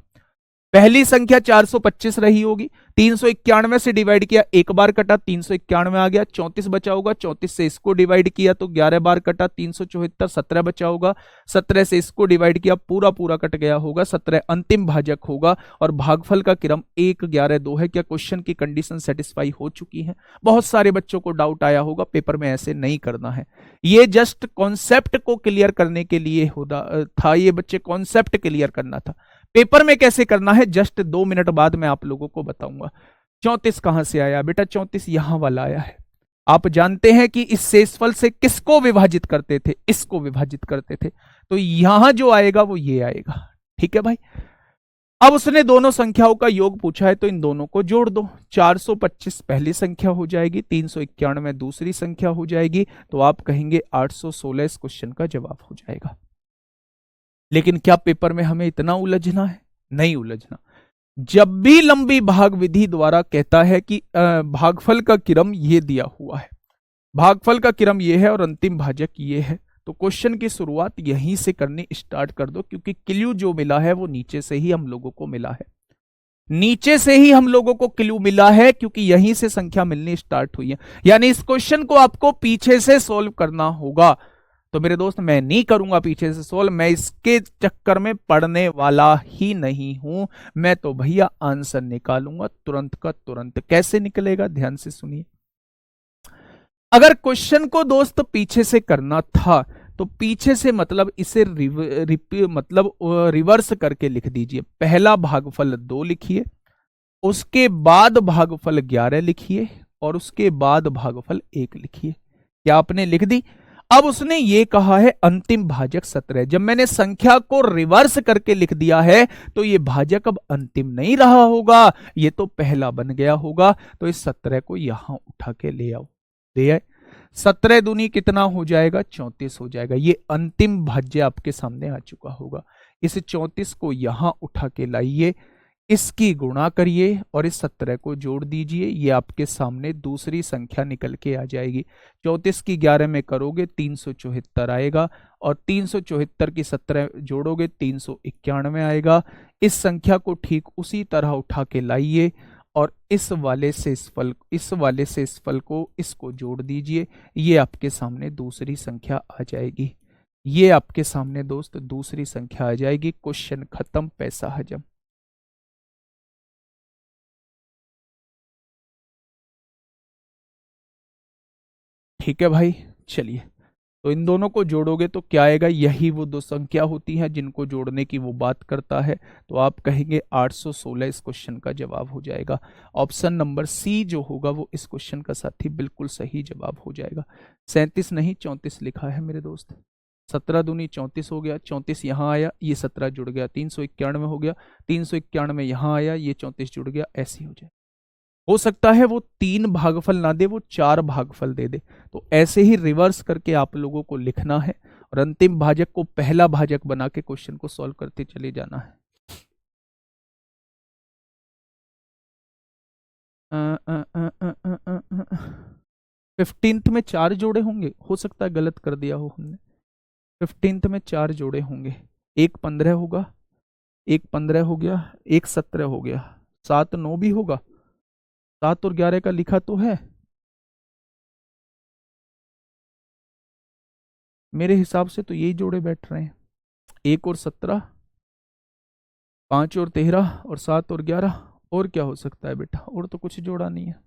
पहली संख्या 425 रही होगी, 391 से डिवाइड किया, एक बार कटा 391 आ गया, 34 बचा होगा। 34 से इसको डिवाइड किया तो 11 बार कटा 374, 17 बचा होगा। 17 से इसको डिवाइड किया, पूरा पूरा कट गया होगा, 17 अंतिम भाजक होगा और भागफल का क्रम 1 11 2 है। क्या क्वेश्चन की कंडीशन सेटिस्फाई हो चुकी है? बहुत सारे बच्चों को डाउट आया होगा, पेपर में ऐसे नहीं करना है, ये जस्ट कॉन्सेप्ट को क्लियर करने के लिए था, ये बच्चे कॉन्सेप्ट क्लियर करना था। पेपर में कैसे करना है जस्ट 2 मिनट बाद मैं आप लोगों को बताऊंगा। 34 कहां से आया बेटा? 34 यहां वाला आया है। आप जानते हैं कि इस शेषफल से किसको विभाजित करते थे? इसको विभाजित करते थे, तो यहां जो आएगा वो ये आएगा। ठीक है भाई। अब उसने दोनों संख्याओं का योग पूछा है तो इन दोनों को जोड़ दो। 425 पहली संख्या हो जाएगी, 391 दूसरी संख्या हो जाएगी, तो आप कहेंगे 816 इस क्वेश्चन का जवाब हो जाएगा। लेकिन क्या पेपर में हमें इतना उलझना है? नहीं उलझना। जब भी लंबी भाग विधि द्वारा कहता है कि भागफल का क्रम ये दिया हुआ है, भागफल का क्रम ये है और अंतिम भाजक ये है, तो क्वेश्चन की शुरुआत यहीं से करनी स्टार्ट कर दो, क्योंकि क्लू जो मिला है वो नीचे से ही हम लोगों को मिला है। नीचे से ही हम लोगों को क्लू मिला है क्योंकि यहीं से संख्या मिलनी स्टार्ट हुई है। यानी इस क्वेश्चन को आपको पीछे से सोल्व करना होगा। तो मेरे दोस्त, मैं नहीं करूंगा पीछे से सोल्व, मैं इसके चक्कर में पढ़ने वाला ही नहीं हूं। मैं तो भैया आंसर निकालूंगा तुरंत का तुरंत। कैसे निकलेगा, ध्यान से सुनिए। अगर क्वेश्चन को दोस्त पीछे से करना था तो पीछे से मतलब इसे रिवर्स करके लिख दीजिए। पहला भागफल 2 लिखिए, उसके बाद भागफल 11 लिखिए और उसके बाद भागफल 1 लिखिए। क्या आपने लिख दी? अब उसने ये कहा है अंतिम भाजक 17। जब मैंने संख्या को रिवर्स करके लिख दिया है तो ये भाजक अब अंतिम नहीं रहा होगा, ये तो पहला बन गया होगा। तो इस 17 को यहां उठा के ले आओ। ले आए, 17 दूनी कितना हो जाएगा? 34 हो जाएगा। ये अंतिम भाज्य आपके सामने आ चुका होगा। इस 34 को यहां उठा के लाइए, इसकी गुणा करिए और इस 17 को जोड़ दीजिए। ये आपके सामने दूसरी संख्या निकल के आ जाएगी। 34 की 11 में करोगे 374 आएगा और 374 की 17 जोड़ोगे 391 आएगा। इस संख्या को ठीक उसी तरह उठा के लाइए और इस वाले शेषफल को इसको जोड़ दीजिए। ये आपके सामने दूसरी संख्या आ जाएगी। ये आपके सामने दोस्त दूसरी संख्या आ जाएगी। क्वेश्चन खत्म, पैसा हजम। ठीक है भाई, चलिए तो इन दोनों को जोड़ोगे तो क्या आएगा, यही वो दो संख्या होती हैं जिनको जोड़ने की वो बात करता है। तो आप कहेंगे 816 इस क्वेश्चन का जवाब हो जाएगा। ऑप्शन नंबर सी जो होगा वो इस क्वेश्चन का साथी बिल्कुल सही जवाब हो जाएगा। 37 नहीं 34 लिखा है मेरे दोस्त। 17 दूनी 34 हो गया, 34 यहाँ आया, ये 17 जुड़ गया, 391 हो गया, 391 यहाँ आया, ये 34 जुड़ गया, ऐसे हो जाए। हो सकता है वो 3 भागफल ना दे, वो 4 भागफल दे दे। तो ऐसे ही रिवर्स करके आप लोगों को लिखना है और अंतिम भाजक को पहला भाजक बना के क्वेश्चन को सॉल्व करते चले जाना है। 15th में 4 जोड़े होंगे, हो सकता है गलत कर दिया हो हमने। 15th में 4 जोड़े होंगे, एक 15 होगा, एक 15 हो गया, एक 17 हो गया, 7 9 भी होगा, 7 और 11 का लिखा तो है मेरे हिसाब से, तो यही जोड़े बैठ रहे हैं। 1 और 17, 5 और 13 और 7 और 11, और क्या हो सकता है बेटा, और तो कुछ जोड़ा नहीं है।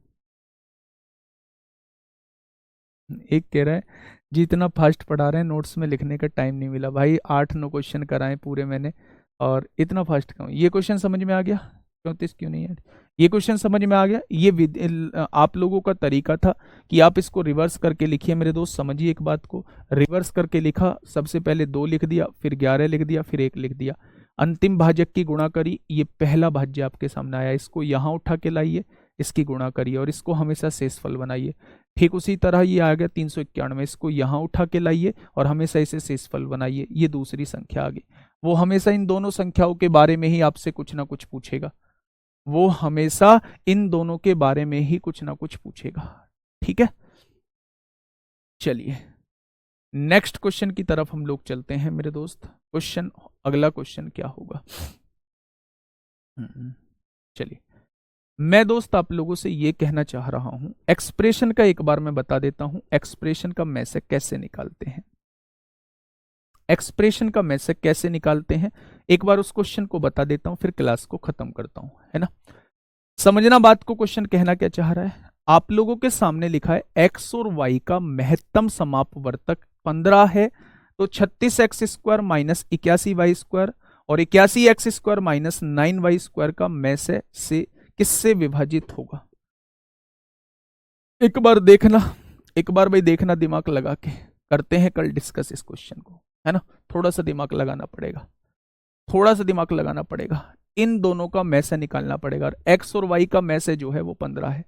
एक कह रहा है जी इतना फास्ट पढ़ा रहे हैं, नोट्स में लिखने का टाइम नहीं मिला। भाई 8-9 क्वेश्चन कराए पूरे मैंने, और इतना फास्ट क्यों। ये क्वेश्चन समझ में आ गया, 34 क्यों नहीं है, ये क्वेश्चन समझ में आ गया। ये आप लोगों का तरीका था कि आप इसको रिवर्स करके लिखिए मेरे दोस्त। समझिए एक बात को, रिवर्स करके लिखा, सबसे पहले 2 लिख दिया, फिर 11 लिख दिया, फिर 1 लिख दिया, अंतिम भाजक की गुणा करी, ये पहला भाज्य आपके सामने आया, इसको यहाँ उठा के लाइए, इसकी गुणा करिए और इसको हमेशा शेषफल बनाइए। ठीक उसी तरह ये आ गया 391, इसको यहाँ उठा के लाइए और हमेशा इसे शेषफल बनाइए, ये दूसरी संख्या आ गई। वो हमेशा इन दोनों संख्याओं के बारे में ही आपसे कुछ ना कुछ पूछेगा, वो हमेशा इन दोनों के बारे में ही कुछ ना कुछ पूछेगा। ठीक है, चलिए नेक्स्ट क्वेश्चन की तरफ हम लोग चलते हैं मेरे दोस्त। क्वेश्चन, अगला क्वेश्चन क्या होगा, चलिए मैं दोस्त आप लोगों से ये कहना चाह रहा हूं, एक्सप्रेशन का एक बार मैं बता देता हूं, एक्सप्रेशन का मैसेज कैसे निकालते हैं। एक्सप्रेशन का मैसेज कैसे निकालते हैं एक बार उस क्वेश्चन को बता देता हूं, फिर क्लास को खत्म करता हूं, है ना। समझना बात को, क्वेश्चन कहना क्या चाह रहा है। आप लोगों के सामने लिखा है x और y का महत्तम समापवर्तक 15 है, तो 36x² माइनस 81y² और 81x² माइनस 9y² का मैसेज से किससे विभाजित होगा। एक बार देखना, एक बार भाई देखना, दिमाग लगा के करते हैं कल डिस्कस इस क्वेश्चन को, है ना। थोड़ा सा दिमाग लगाना पड़ेगा, थोड़ा सा दिमाग लगाना पड़ेगा, इन दोनों का मैसेज निकालना पड़ेगा। और एक्स और वाई का मैसेज जो है वो 15 है,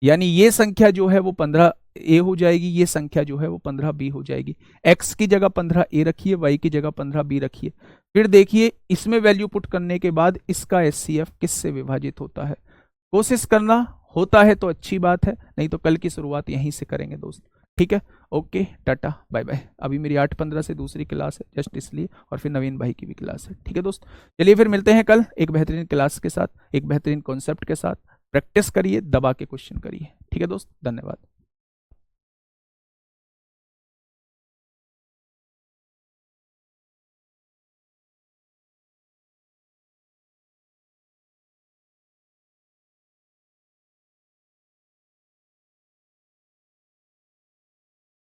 यानी ये संख्या जो है वो 15 ए हो जाएगी, ये संख्या जो है वो 15 बी हो जाएगी। एक्स की जगह 15 ए रखिए, वाई की जगह 15 बी रखिए, फिर देखिए इसमें वैल्यू पुट करने के बाद इसका एचसीएफ किससे विभाजित होता है। कोशिश करना, होता है तो अच्छी बात है, नहीं तो कल की शुरुआत यहीं से करेंगे दोस्त। ठीक है, ओके टाटा बाय बाय। अभी मेरी 8:15 से दूसरी क्लास है जस्ट इसलिए, और फिर नवीन भाई की भी क्लास है। ठीक है दोस्त, चलिए फिर मिलते हैं कल एक बेहतरीन क्लास के साथ, एक बेहतरीन कॉन्सेप्ट के साथ। प्रैक्टिस करिए, दबा के क्वेश्चन करिए। ठीक है दोस्त, धन्यवाद।